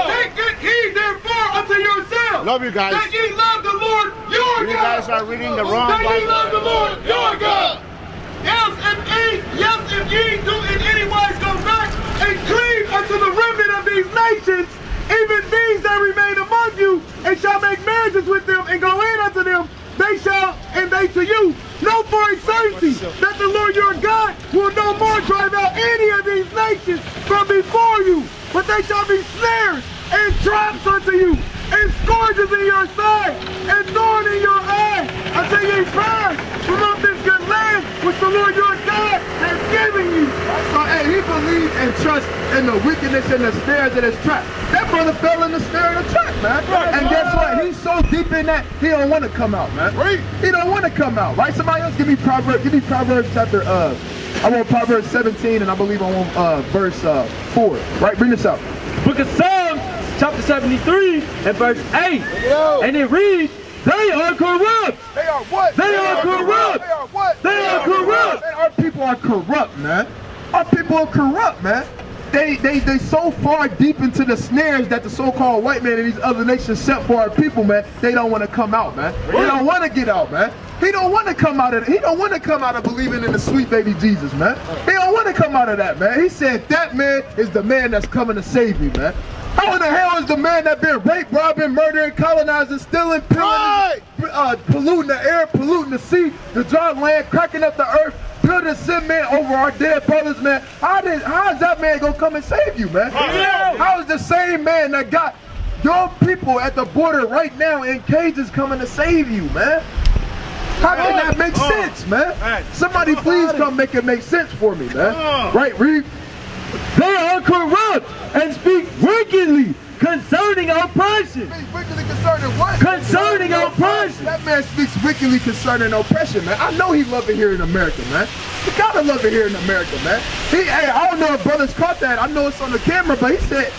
C: Take good heed therefore unto yourselves.
D: Love you guys.
C: That ye love the Lord your
D: You
C: God.
D: guys are reading the wrong
C: That ye love the
D: Bible.
C: Lord your God. Yes, if ye do in any wise go back and cleave unto the remnant of these nations, even these that remain among you, and shall make marriages with them and go in unto them, they shall, and they to you. Know for a certainty that the Lord your God will no more drive out any of these nations from before you, but they shall be snares and traps unto you, and scourges in your side, and thorn in your eye, until ye pass from off this good land which the Lord your God has given you.
A: So, hey, he believed and trust in the wickedness and the snares of his trap. That brother fell in the snare of the trap, man. And guess what? He's so deep in that, he don't want to come out, man. He don't want to come out, right? Somebody else give me Proverbs chapter, I want Proverbs 17, and I believe I want verse 4. Right, bring this out.
B: Book of Psalms, chapter 73 and verse 8. And it reads, they are corrupt.
A: They are what?
B: They are corrupt.
A: They are what?
B: They are corrupt.
A: Man, our people are corrupt, man. Our people are corrupt, man. They so far deep into the snares that the so-called white man and these other nations set for our people, man. They don't want to come out, man. They don't want to get out, man. He don't want to come out of. He don't want to come out of believing in the sweet baby Jesus, man. He don't want to come out of that, man. He said that man is the man that's coming to save me, man. How in the hell is the man that been raped, robbing, murdering, colonizing, stealing, polluting the air, polluting the sea, the dry land, cracking up the earth, building cement over our dead brothers, man? How is that man gonna come and save you, man? How is the same man that got your people at the border right now in cages coming to save you, man? How can that make sense, man? Somebody please come make it make sense for me, man. Right, read.
B: They are corrupt and speak wickedly concerning oppression.
A: Speaks wickedly concerning what?
B: Concerning oppression.
A: That man speaks wickedly concerning oppression, man. I know he love it here in America, man. You gotta love it here in America, man. I don't know if brothers caught that. I know it's on the camera, but he said,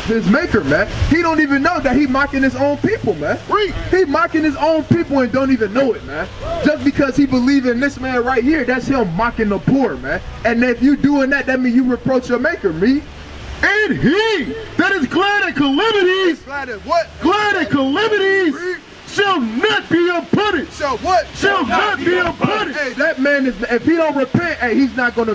A: his maker, man. He don't even know that he mocking his own people, man. He mocking his own people and don't even know it, man. Just because he believe in this man right here, that's him mocking the poor, man. And if you doing that, that means you reproach your maker, me.
C: And he that is glad at calamities,
A: Glad at what?
C: glad at calamities, shall not be unpunished.
A: So what?
C: Shall not be unpunished.
A: Hey, that man is, if he don't repent, he's not gonna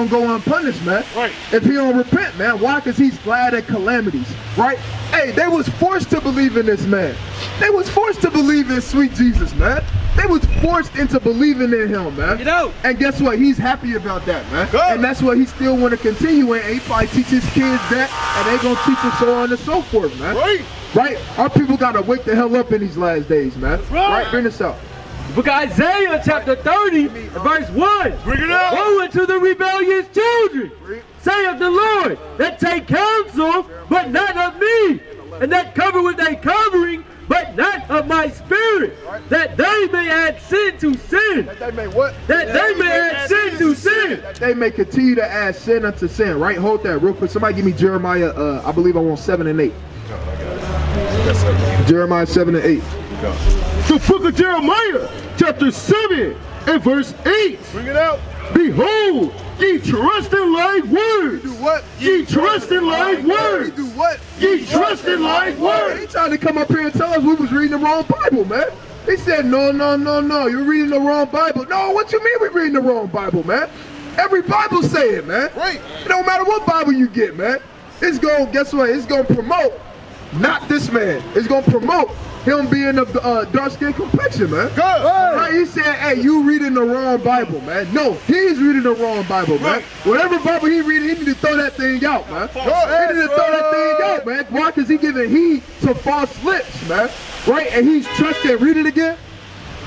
A: go unpunished, man.
C: Right.
A: If he don't repent, man. Why? Because he's glad at calamities, right? Hey, they was forced to believe in this man. They was forced to believe in sweet Jesus, man. They was forced into believing in him, man.
B: You know.
A: And guess what? He's happy about that, man.
C: Good.
A: And that's what he still want to continue in. And he probably teach his kids that, and they gonna teach us so on and so forth, man. Right? Our people gotta wake the hell up in these last days, man. Right? Bring this up.
B: Book of Isaiah chapter 30 verse 1.
C: Bring it out.
B: Woe unto the rebellious children, saith the Lord, that take counsel, but not of me, and that cover with a covering, but not of my spirit, that they may add sin to sin.
A: That they may what?
B: That they may add sin to sin.
A: That they may continue to add sin unto sin, right? Hold that real quick. Somebody give me Jeremiah, I believe I want 7 and 8. Jeremiah 7 and 8.
C: The book of Jeremiah, chapter 7 and verse 8.
A: Bring it out.
C: Behold, Ye trust in like words.
A: Do what?
C: Ye trust in like words.
A: Do what?
C: Ye trust in like
A: He
C: words.
A: trying to come up here and tell us we was reading the wrong Bible, man. He said, no, you're reading the wrong Bible. No, what you mean we reading the wrong Bible, man? Every Bible say it, man.
C: Right.
A: It don't matter what Bible you get, man. It's going, guess what? It's going to promote, not this man. It's going to promote him being of dark skin complexion, man.
C: Good.
A: Right? He said, hey, you reading the wrong Bible, man. No, he's reading the wrong Bible, man. Whatever Bible he reading, he need to throw that thing out, man. He need to throw that thing out, man. Why? Because he giving heed to false lips, man. Right? And he's trusting, read it again.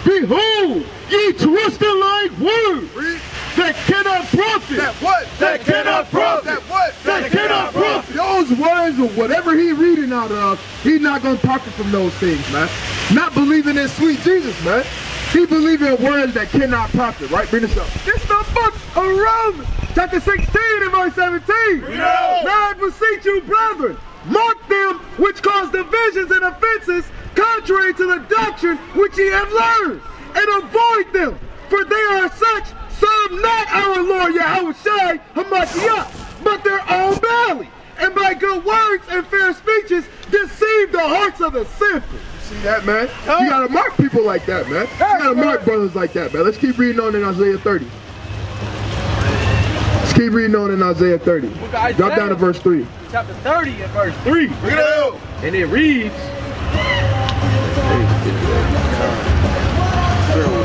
C: Behold, ye trust in like words. That cannot profit.
A: That what?
C: That cannot profit.
A: That what?
C: That cannot profit.
A: Those words or whatever he reading out of, he's not going to profit from those things, man. Not believing in sweet Jesus, man. He believing in words that cannot profit, right? Bring this up.
C: This the book of Romans, chapter 16 and verse 17. Now I beseech you, brethren, mark them which cause divisions and offenses contrary to the doctrine which ye have learned, and avoid them, for they are such, serve not our Lord Yahushua Hamashiach, but their own belly, and by good words and fair speeches deceive the hearts of the simple.
A: See that, man? You gotta mark people like that, man. You gotta mark brothers like that, man. Let's keep reading on in Isaiah 30. Let's keep reading on in Isaiah 30. Drop down to verse 3.
B: Chapter 30 and verse 3. And it reads,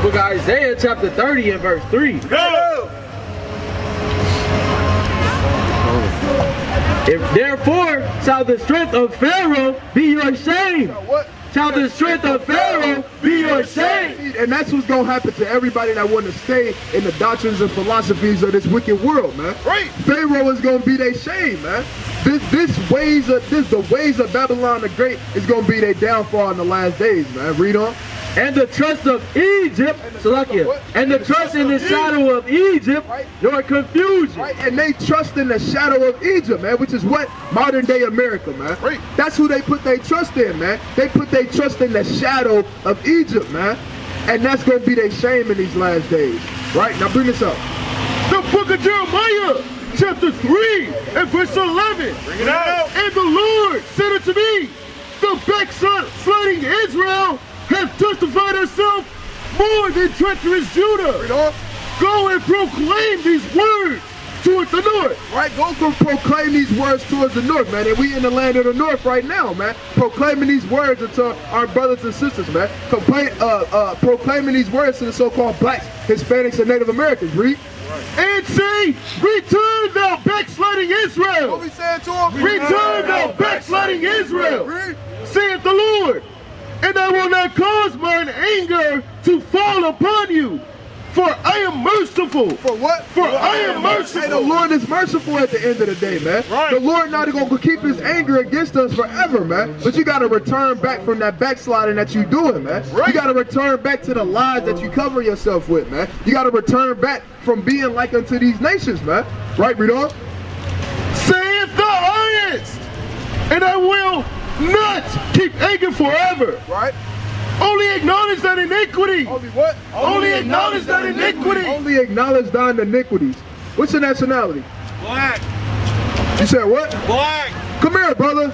B: book of Isaiah chapter 30 and verse 3. If therefore shall the strength of Pharaoh be your shame. Shall the strength of Pharaoh be your shame.
A: And that's what's gonna happen to everybody that want to stay in the doctrines and philosophies of this wicked world, man.
C: Right.
A: Pharaoh is gonna be their shame, man. The ways of Babylon the Great is gonna be their downfall in the last days, man. Read on.
B: And the trust of Egypt, Salakia, and the trust in the shadow of Egypt, your confusion.
A: Right, and they trust in the shadow of Egypt, man, which is what? Modern day America, man.
C: Right.
A: That's who they put their trust in, man. They put their trust in the shadow of Egypt, man. And that's going to be their shame in these last days. Right, now bring this up.
C: The book of Jeremiah, chapter 3 and verse 11. Bring it out. And the Lord said unto me, the backsliding Israel hath justified herself more than treacherous Judah. Go and proclaim these words towards the north.
A: Right, go proclaim these words towards the north, man. And we in the land of the north right now, man. Proclaiming these words to our brothers and sisters, man. Proclaiming these words to the so-called blacks, Hispanics, and Native Americans. Read.
C: And say, return thou backsliding Israel.
A: What we saying to them?
C: Return thou backsliding Israel. Saith the Lord. And I will not cause mine anger to fall upon you, for I am merciful.
A: For what?
C: For I am merciful.
A: Hey, the Lord is merciful at the end of the day, man.
C: Right.
A: The Lord not going to keep his anger against us forever, man. But you got to return back from that backsliding that you doing, man.
C: Right.
A: You got to return back to the lies that you cover yourself with, man. You got to return back from being like unto these nations, man. Right, read on.
C: Saith the highest, and I will not keep anger forever.
A: Right.
C: Only acknowledge that iniquity.
A: Only what?
C: Only acknowledge that iniquity.
A: Only acknowledge thine iniquities. What's your nationality?
C: Black.
A: You said what?
C: Black.
A: Come here, brother.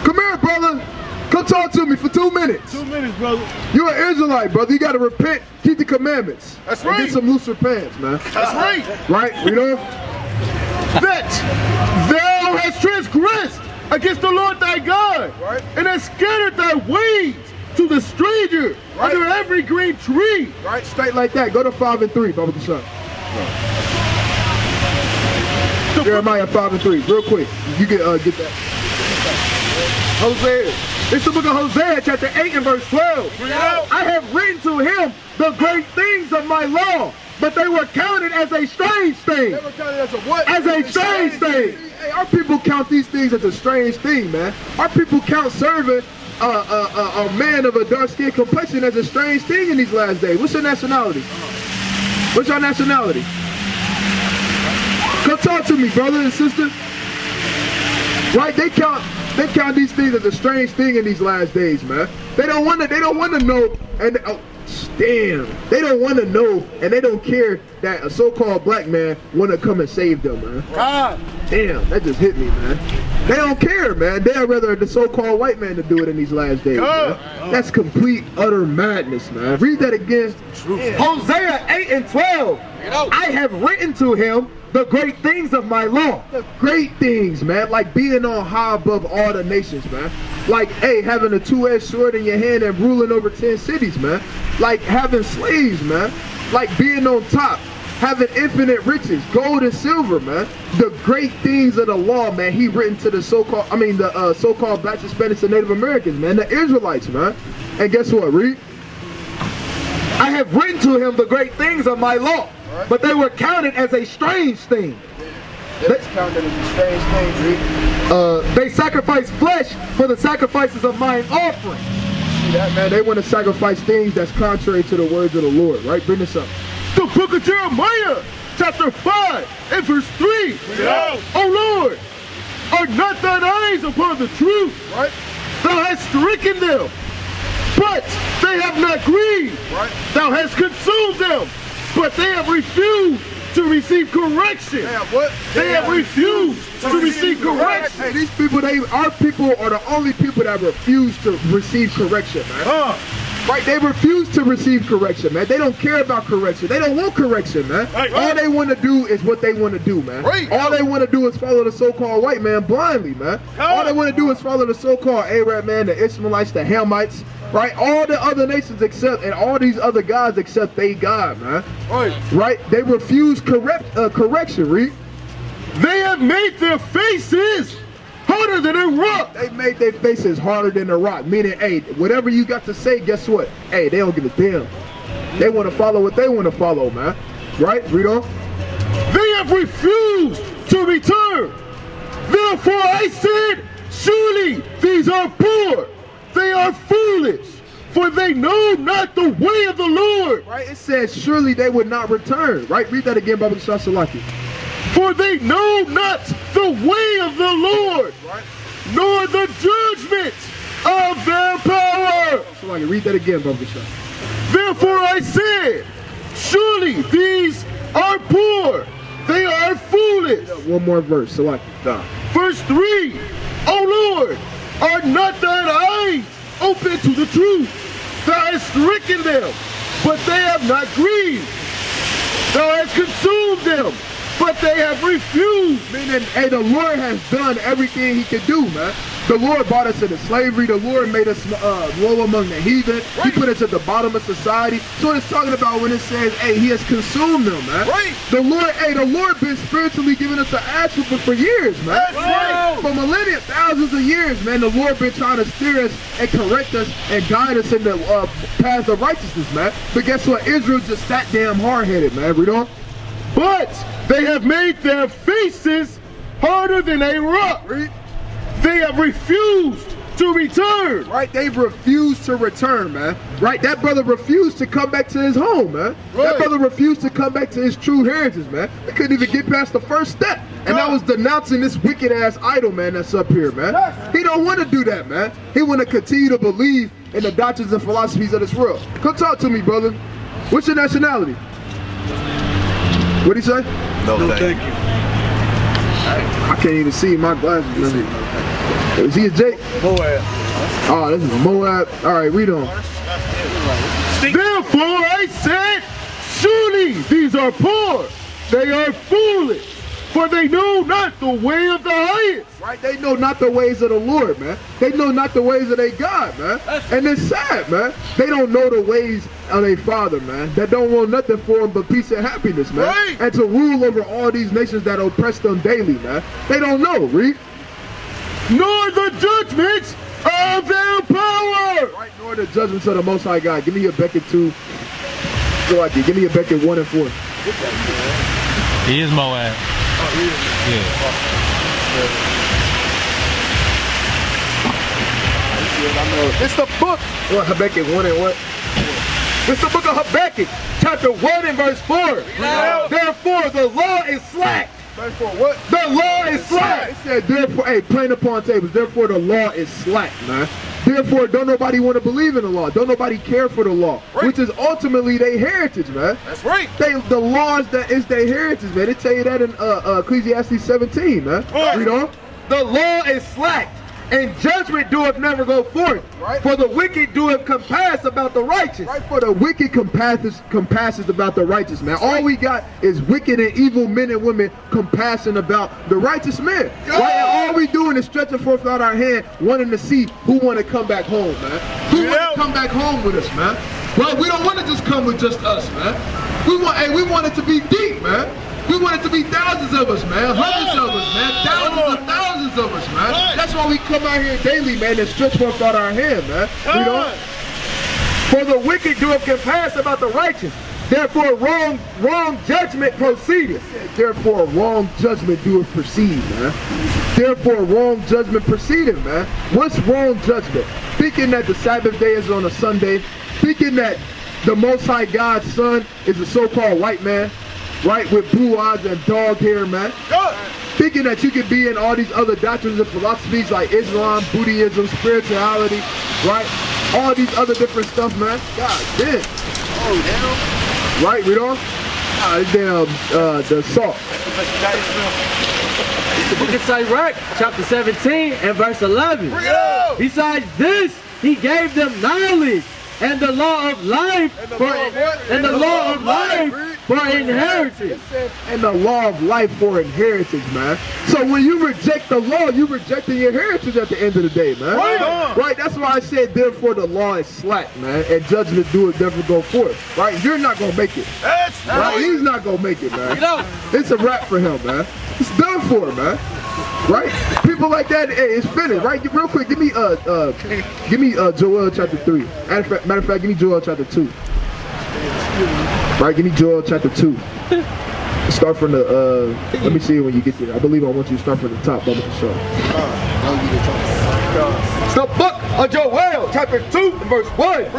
A: Come here, brother. Come talk to me for 2 minutes.
C: 2 minutes, brother.
A: You're an Israelite, brother. You got to repent, keep the commandments.
C: That's
A: and
C: right.
A: Get some looser pants, man.
C: That's right.
A: Right? You know?
C: That thou hast transgressed against the Lord thy God,
A: Right.
C: and hast scattered thy ways to the stranger
A: Right.
C: under every green tree.
A: Right? Straight like that. Go to 5 and 3, Baba Kashan. Jeremiah 5 and 3. Real quick. You get that.
C: Hosea.
B: It's the book of Hosea, chapter 8 and verse 12. I have written to him the great things of my law, but they were counted as a strange thing.
A: They were counted as a what?
B: As a strange thing.
A: Hey, our people count these things as a strange thing, man. Our people count serving a man of a dark-skinned complexion as a strange thing in these last days. What's your nationality? What's your nationality? Come talk to me, brother and sister. Right? They count these things as a strange thing in these last days, man. They don't want to know. And Damn, they don't want to know, and they don't care that a so-called black man want to come and save them, man.
C: God.
A: Damn, that just hit me, man. They don't care, man. They'd rather the so-called white man to do it in these last days, man. That's complete, utter madness, man. Read that again.
C: Hosea 8:12. I have written to him the great things of my law.
A: The great things, man. Like being on high above all the nations, man. Like, hey, having a two-edged sword in your hand and ruling over 10 cities, man. Like having slaves, man. Like being on top. Having infinite riches, gold and silver, man. The great things of the law, man. He written to the so-called, so-called Blacks, Hispanics, and Native Americans, man. The Israelites, man. And guess what, read?
C: I have written to him the great things of my law, but they were counted as a strange thing.
A: That's counted as a strange thing, read.
C: They sacrifice flesh for the sacrifices of mine offering.
A: See that, man? They want to sacrifice things that's contrary to the words of the Lord, right? Bring this up.
C: The book of Jeremiah, chapter 5 and verse 3. O Lord, are not thine eyes upon the truth?
A: Right?
C: Thou hast stricken them, but they have not grieved.
A: Right?
C: Thou hast consumed them, but they have refused to receive correction. They have refused to receive correction.
A: Hey, these people, our people are the only people that refuse to receive correction, man. Right? They refuse to receive correction, man. They don't care about correction. They don't want correction, man. All they want to do is what they want to do, man. All they want to do is follow the so-called white man blindly, man. All they want to do is follow the so-called Arab man, the Ishmaelites, the Hamites, right? All the other nations except, and all these other gods except they God, man. Right? They refuse correction, read.
C: They have made their faces harder than a rock.
A: They made their faces harder than a rock, meaning, hey, whatever you got to say, guess what? Hey, they don't give a damn. They want to follow what they want to follow, man. Right? Read on.
C: They have refused to return. Therefore I said, surely these are poor. They are foolish, for they know not the way of the Lord.
A: Right? It says, surely they would not return. Right? Read that again, Baba Salaki.
C: For they know not the way of the Lord, nor the judgment of their power.
A: Salaki, read that again, Baba Salaki.
C: Therefore I said, surely these are poor. They are foolish.
A: One more verse, Salaki.
C: Verse 3. O Lord, are not thine eyes open to the truth? Thou hast stricken them, but they have not grieved. Thou hast consumed them, but they have refused.
A: Meaning, hey, the Lord has done everything he could do, man. The Lord brought us into slavery. The Lord made us low among the heathen. He put us at the bottom of society. So it's talking about when it says, hey, he has consumed them, man. The Lord been spiritually giving us an ass whooping for years, man. For millennia, thousands of years, man. The Lord been trying to steer us and correct us and guide us in the path of righteousness, man. But guess what? Israel just that damn hard-headed, man. Read on.
C: But they have made their faces harder than a rock. They have refused to return.
A: Right, they've refused to return, man. Right, that brother refused to come back to his home, man. That brother refused to come back to his true heritage, man. They couldn't even get past the first step. And that was denouncing this wicked-ass idol, man, that's up here, man. He don't want to do that, man. He want to continue to believe in the doctrines and philosophies of this world. Come talk to me, brother. What's your nationality? What'd he say?
E: No, thank you.
A: I can't even see my glasses. Is he a Jake?
E: Moab.
A: Oh, this is Moab. All right, read on.
C: Therefore I said, surely these are poor. They are foolish, for they know not the way of the highest.
A: Right, they know not the ways of the Lord, man. They know not the ways of their God, man. And it's sad, man. They don't know the ways of their Father, man. That don't want nothing for them but peace and happiness, man. And to rule over all these nations that oppress them daily, man. They don't know, read.
C: Nor the judgments of their power.
A: Right, nor the judgments of the Most High God. Give me your Beckett 2. Give me your Beckett 1 and 4.
F: He is Moab.
A: Oh, he is?
F: Yeah.
C: It's the book.
A: What, Habakkuk 1 and what?
C: It's the book of Habakkuk, chapter 1 and verse 4. Therefore the law is slack.
A: Therefore what?
C: The law is slack.
A: said, therefore, hey, plain upon tables, therefore the law is slack, man. Therefore, don't nobody want to believe in the law. Don't nobody care for the law, which is ultimately their heritage, man.
C: That's right.
A: The laws that is their heritage, man. They tell you that in Ecclesiastes 17, man. Read on.
C: The law is slacked, and judgment doeth never go forth. Right. For the wicked doeth compass about the righteous.
A: Right, for the wicked compasses about the righteous, man. All we got is wicked and evil men and women compassing about the righteous man. Right? And all we doing is stretching forth out our hand, wanting to see who want to come back home, man. Who want to come back home with us, man? Well, we don't want to just come with just us, man. We want it to be deep, man. We want it to be thousands of us, man. Hundreds of us, man. Thousands of thousands of us, man. That's why we come out here daily, man, and stretch forth out our hand, man. You know?
C: For the wicked doeth compass about the righteous. Therefore wrong judgment proceedeth.
A: Therefore wrong judgment doeth proceed, man. Therefore wrong judgment proceedeth, man. What's wrong judgment? Thinking that the Sabbath day is on a Sunday. Thinking that the Most High God's son is a so-called white man. Right, with blue eyes and dog hair, man. Thinking that you could be in all these other doctrines and philosophies like Islam, Buddhism, spirituality, right? All these other different stuff, man. God damn. Oh, damn. Right, read on. The salt.
B: The book of Sirach, chapter 17 and verse 11. Besides this, he gave them knowledge and the law of life for inheritance.
A: And the law of life for inheritance, man. So when you reject the law, you rejecting your heritage at the end of the day, man. Right? That's why I said, therefore the law is slack, man, and judgment do it never go forth. Right? You're not gonna make it. Right? He's not gonna make it, man. It's a wrap for him, man. It's done for him, man. Right? People like that, hey, it's finished, right? Real quick, give me Joel chapter 3. Matter of fact, give me Joel chapter 2. Right, give me Joel chapter 2. Start from the let me see it when you get there. I believe I want you to start from the top, but I'm gonna show.
C: The book of Joel, chapter 2, verse 1.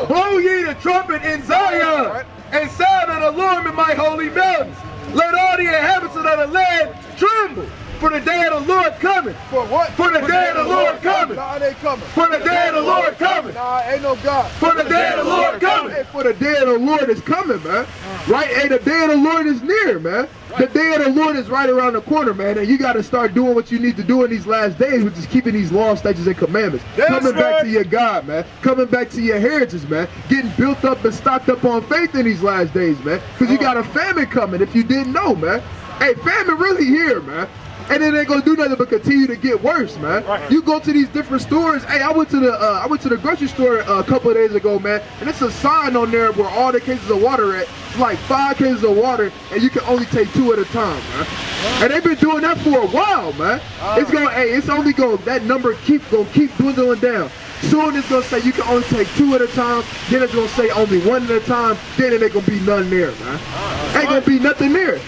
C: Blow ye the trumpet in Zion, and sound an alarm in my holy mountains. Let all the inhabitants of the land tremble. For the day of the Lord coming.
A: For what?
C: For the day of the Lord coming.
A: Nah, it ain't coming.
C: For the day of the Lord coming.
A: Nah, ain't no God.
C: For the day of the Lord coming.
A: Hey, for the day of the Lord is coming, man. Right? Hey, the day of the Lord is near, man. The day of the Lord is right around the corner, man. And you got to start doing what you need to do in these last days, which is keeping these laws, statutes, and commandments. Coming back to your God, man. Coming back to your heritage, man. Getting built up and stocked up on faith in these last days, man. Because you got a famine coming if you didn't know, man. Hey, famine really here, man. And it ain't gonna do nothing but continue to get worse, man. You go to these different stores. Hey, I went to the grocery store a couple of days ago, man, and it's a sign on there where all the cases of water at. It's like 5 cases of water, and you can only take 2 at a time, man. And they've been doing that for a while, man. It's gonna, it's only gonna, that number gonna keep dwindling down. Soon it's gonna say you can only take 2 at a time. Then it's gonna say only 1 at a time. Then it ain't gonna be none there, man. Ain't gonna be nothing there.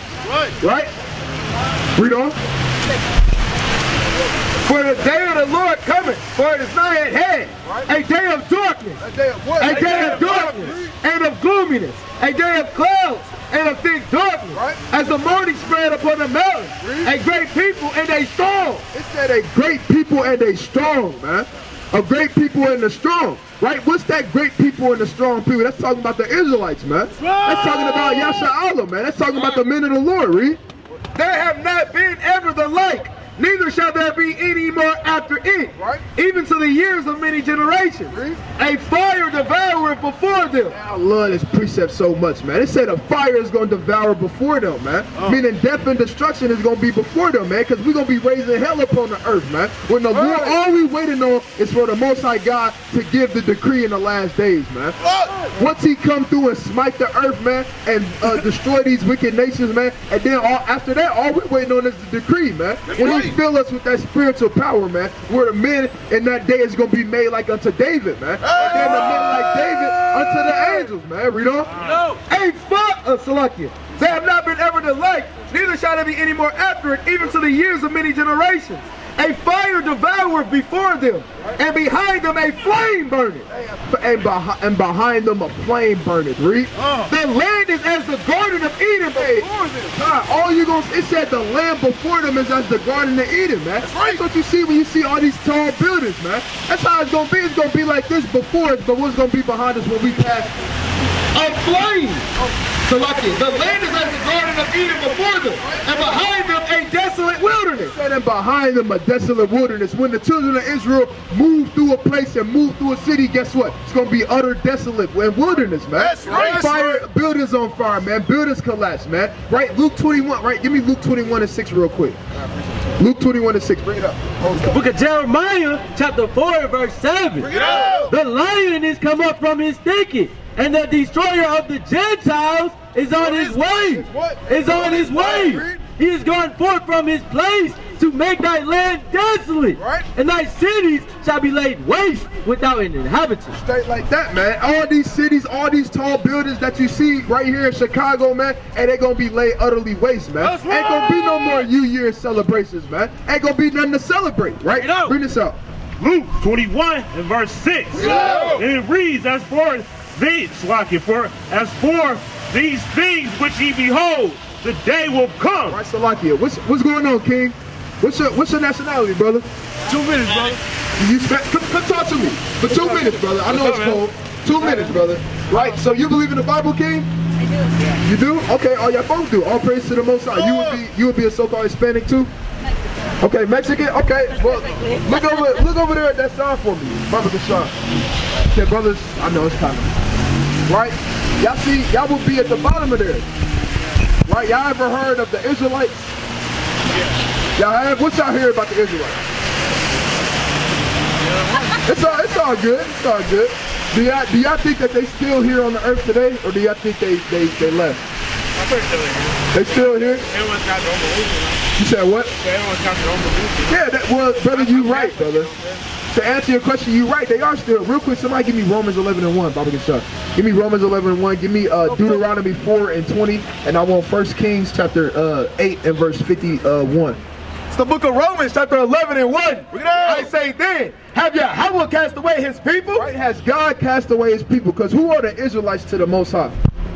A: Right? Read on.
C: For the day of the Lord cometh, for it is nigh at hand. A day of darkness.
A: A day of what?
C: A day of darkness and of gloominess. A day of clouds and of thick darkness. As the morning spread upon the mountains. A great people and a strong.
A: It said a great people and a strong, man. A great people and the strong. Right? What's that great people and the strong people? That's talking about the Israelites, man. That's talking about Yasha Allah, man. That's talking about the men of the Lord, read.
C: There have not been ever the like, neither shall there be any more after it, even to the years of many generations. A fire devoureth before them.
A: I love this precept so much, man. It said a fire is going to devour before them, man. Meaning death and destruction is going to be before them, man, because we're going to be raising hell upon the earth, man. When the Lord, all we waiting on is for the Most High God to give the decree in the last days, man. Once he come through and smite the earth, man, and destroy these wicked nations, man, and then after that, all we're waiting on is the decree, man. When he fill us with that spiritual power, man, where the men in that day is going to be made like unto David, man. And then the men like David unto the angels, man. Read on.
C: A Salakia. They have not been ever the like, neither shall there be any more after it, even to the years of many generations. a fire devoureth before them, and behind them a flame burneth.
A: And behind them a flame burneth. Read.
C: The land is as the garden of Eden before them.
A: God, all you gonna, it said the land before them is as the garden of Eden, man. That's what you see when you see all these tall buildings, man. That's how it's gonna be. It's gonna be like this before us, but what's gonna be behind us when we pass?
C: A flame.
A: So like it, the land is as the garden of Eden before them,
C: And behind them a desolate wilderness.
A: and behind them a desolate wilderness. When the children of Israel move through a place and move through a city, guess what? It's gonna be utter desolate and wilderness, man.
C: That's right.
A: Fire, buildings on fire, man. Buildings collapse, man. Right, Luke 21, right? Give me Luke 21:6 real quick. Luke 21:6, bring it up.
B: The book of Jeremiah, chapter 4, verse 7.
C: Bring it up.
B: The lion is come up from his thicket, and the destroyer of the Gentiles is on his way. Is on his way. He is gone forth from his place to make thy land desolate.
C: Right.
B: And thy cities shall be laid waste without an inhabitant.
A: Straight like that, man. All these cities, all these tall buildings that you see right here in Chicago, man, and they gonna be laid utterly waste, man.
C: That's
A: Ain't gonna be no more New Year's celebrations, man. Ain't gonna be nothing to celebrate, right?
B: Bring it out.
A: Bring this up.
E: Luke 21 and verse 6.
C: Yeah.
E: And it reads, as for these things which ye behold, the day will come.
A: Right, Salakia. What's going on, King? What's your nationality, brother?
E: 2 minutes, brother.
A: Come talk to me for 2 minutes, brother. I know it's cold. 2 minutes, brother. Right. So you believe in the Bible, King?
G: I do, yeah.
A: You do? Okay. All y'all both do. All praise to the Most High. You would be a so-called Hispanic too. Okay, Mexican. Okay. Well, look over there at that sign for me, Brother Deshaun. Okay, brothers. I know it's coming. Right. Y'all see, y'all will be at the bottom of there. Right. Y'all ever heard of the Israelites? Y'all have? What y'all hear about the Israelites? It's all good. It's all good. Do y'all think that they still here on the earth today, or do y'all think they left?
E: I think they're here.
A: They still here?
E: Everyone's got their own beliefs.
A: You said what?
E: Everyone's got their own beliefs.
A: Yeah, well, brother, you right, brother. To answer your question, you right. They are still. Real quick, somebody give me Romans 11:1. Baba can shut. Give me Romans 11:1. Give me Deuteronomy 4:20, and I want 1 Kings chapter 8 and verse 51.
C: It's the book of Romans, chapter 11:1. I say then, have Yahweh cast away his people?
A: Right? Has God cast away his people? Because who are the Israelites to the Most High?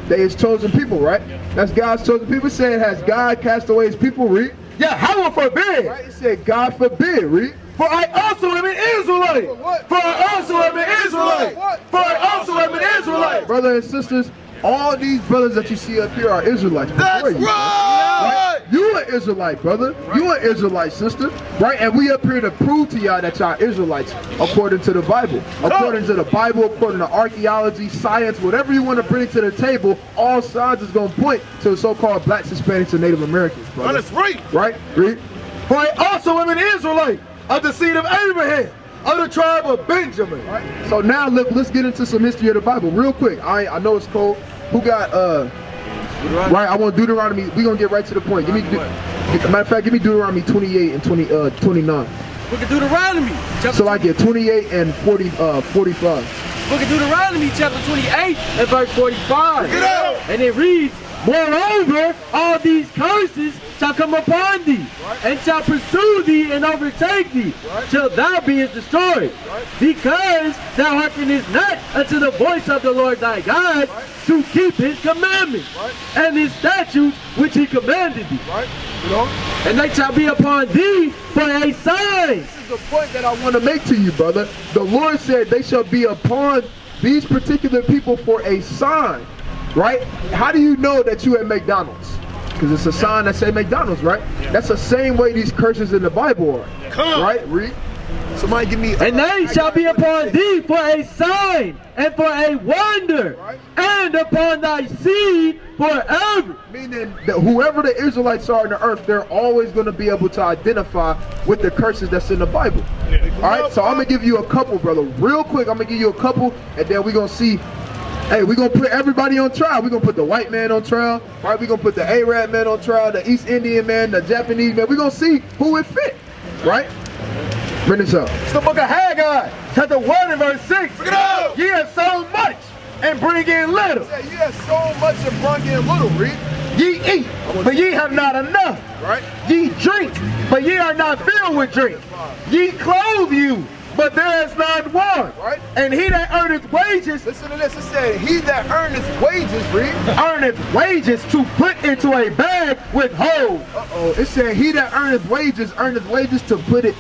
A: They his chosen people, right? That's God's chosen people. Saying, has God cast away his people? Read.
C: Yahweh forbid.
A: Right? It said, God forbid. Read.
C: For I also am an Israelite. For I also am an Israelite. For I also am an Israelite.
A: Brothers and sisters, all these brothers that you see up here are Israelites.
C: That's
A: before you,
C: right.
A: You an Israelite, brother. You an Israelite, sister. Right? And we up here to prove to y'all that y'all Israelites according to the Bible. According to the Bible, according to archaeology, science, whatever you want to bring to the table, all signs is going to point to the so-called blacks, Hispanics, and Native Americans, brother.
C: That's right.
A: Right? Read.
C: For I also am an Israelite of the seed of Abraham, of the tribe of Benjamin.
A: Right? So now let's get into some history of the Bible real quick. I know it's cold. Who got right? I want Deuteronomy. We're gonna get right to the point. Give me matter of fact, give me Deuteronomy 28 and 29.
B: Book of Deuteronomy, chapter
A: So like 28 and 45.
B: Book of Deuteronomy, chapter 28 and verse 45.
C: Get out.
B: And it reads, moreover, all these curses shall come upon thee, and shall pursue thee and overtake thee, till thou beest destroyed, because thou hearkenest not unto the voice of the Lord thy God, to keep his commandments and his statutes which he commanded thee.
A: Right? You know?
B: And they shall be upon thee for a sign.
A: This is the point that I want to make to you, brother. The Lord said they shall be upon these particular people for a sign. Right? How do you know that you at McDonald's? Because it's a sign that say McDonald's, right? That's the same way these curses in the Bible are.
C: Come.
A: Right? Read. Somebody give me.
B: And they shall be upon thee for a sign and for a wonder, and upon thy seed forever.
A: Meaning that whoever the Israelites are in the earth, they're always going to be able to identify with the curses that's in the Bible. All right, so I'm going to give you a couple, brother. Real quick, I'm going to give you a couple, and then we're going to see. Hey, we're going to put everybody on trial. We're going to put the white man on trial. Right? We're going to put the Arab man on trial, the East Indian man, the Japanese man. We're going to see who it fit. Right? Bring this up.
C: It's the book of Haggai, chapter 1 and verse 6. Bring it up. Ye have sown much and bring in little.
A: Yeah, you have so much and bring in little, read.
C: Ye eat, but ye have not enough.
A: Right?
C: Ye drink, but ye are not filled fill with drink. Ye clothe you, but there is none warm.
A: Right.
C: And he that earneth wages,
A: Listen to this. It said, he that earneth wages, read.
C: earneth wages to put into a bag with holes.
A: Uh-oh. It said, he that earneth wages to put it,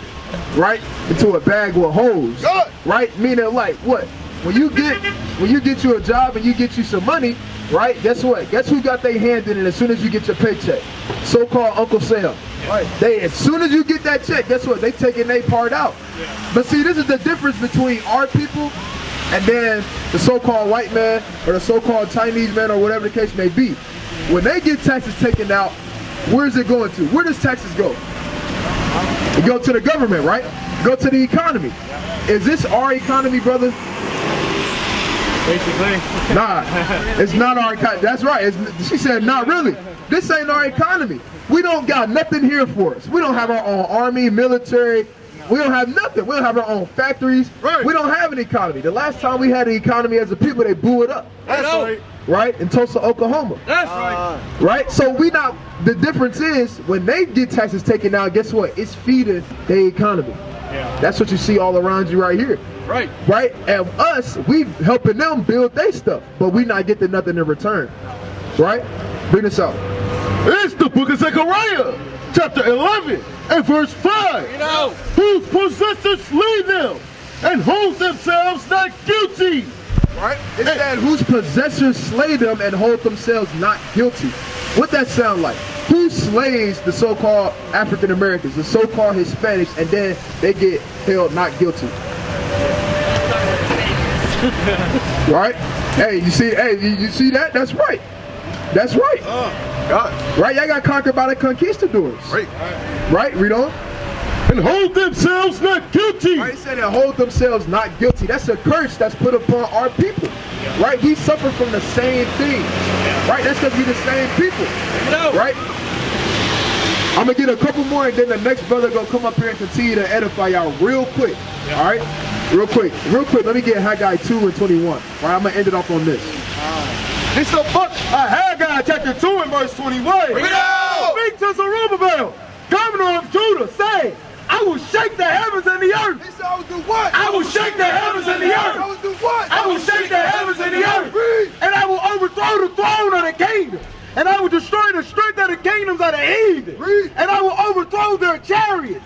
A: right, into a bag with holes.
D: Good.
A: Right? Meaning like what? When you get you a job and you get you some money, right? Guess what? Guess who got their hand in it as soon as you get your paycheck? So-called Uncle Sam. Right. As soon as you get that check, guess what? They taking their part out. Yeah. But see, this is the difference between our people and then the so-called white man or the so-called Chinese man or whatever the case may be. When they get taxes taken out, where's it going to? Where does taxes go? It go to the government, right? Go to the economy. Yeah. Is this our economy, brother?
F: Basically.
A: Nah, it's not our economy. That's right. She said, not really. This ain't our economy. We don't got nothing here for us. We don't have our own army, military. We don't have nothing. We don't have our own factories. Right. We don't have an economy. The last time we had an economy as a people, they blew it up.
D: That's right.
A: Right? In Tulsa, Oklahoma.
F: That's right.
A: Right? So the difference is, when they get taxes taken out, guess what? It's feeding the economy. Yeah. That's what you see all around you right here.
F: Right.
A: Right? And us, we helping them build their stuff, but we not getting nothing in return. Right? Bring this out.
C: It's the book of Zechariah, chapter 11 and verse 5. Whose possessors slay them and hold themselves not guilty.
A: Right? It said, whose possessors slay them and hold themselves not guilty. What that sound like? Who slays the so-called African Americans, the so-called Hispanics, and then they get held not guilty? Right? Hey, you see that? That's right. That's right.
D: God.
A: Right? Y'all got conquered by the conquistadors.
D: Right.
A: Right? Read on.
C: And hold themselves not guilty.
A: Right? It said and hold themselves not guilty. That's a curse that's put upon our people. Right? We suffer from the same thing. Right? That's because we the same people. Right? I'm going to get a couple more and then the next brother going to come up here and continue to edify y'all real quick. All right? Real quick. Let me get Haggai 2 and 21. All right? I'm going to end it off on this.
C: It's the book of Haggai, chapter 2 and verse 21.
D: Read out!
C: Speak to Zerubbabel, governor of Judah, saying, I will shake the heavens and the earth.
A: He said, I will do what?
C: I will shake the heavens and the earth.
A: I will do what?
C: I will shake the heavens and the earth. And I will overthrow the throne of the kingdom. And I will destroy the strength of the kingdoms of the heathen. And I will overthrow their chariots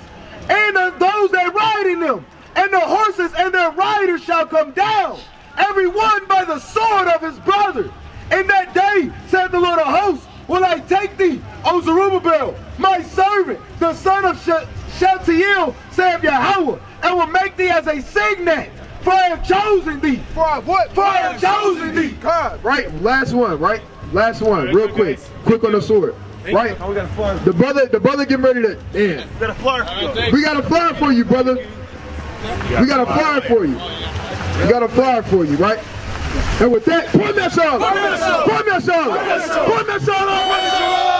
C: and those that ride in them. And the horses and their riders shall come down, every one by the sword of his brother. In that day, said the Lord of hosts, will I take thee, O Zerubbabel, my servant, the son of Shealtiel, saith Yahweh, and will make thee as a signet. For I have chosen thee.
A: For what?
C: For I have chosen thee.
A: God. Right, last one, right? Last one, real quick. Quick on the sword. Right? The brother getting ready to end.
D: We got a flyer.
A: We got a flyer for you, brother. We got a flyer for you. We got a flyer for you, right? And with that, point that song. Point that song. Point that song.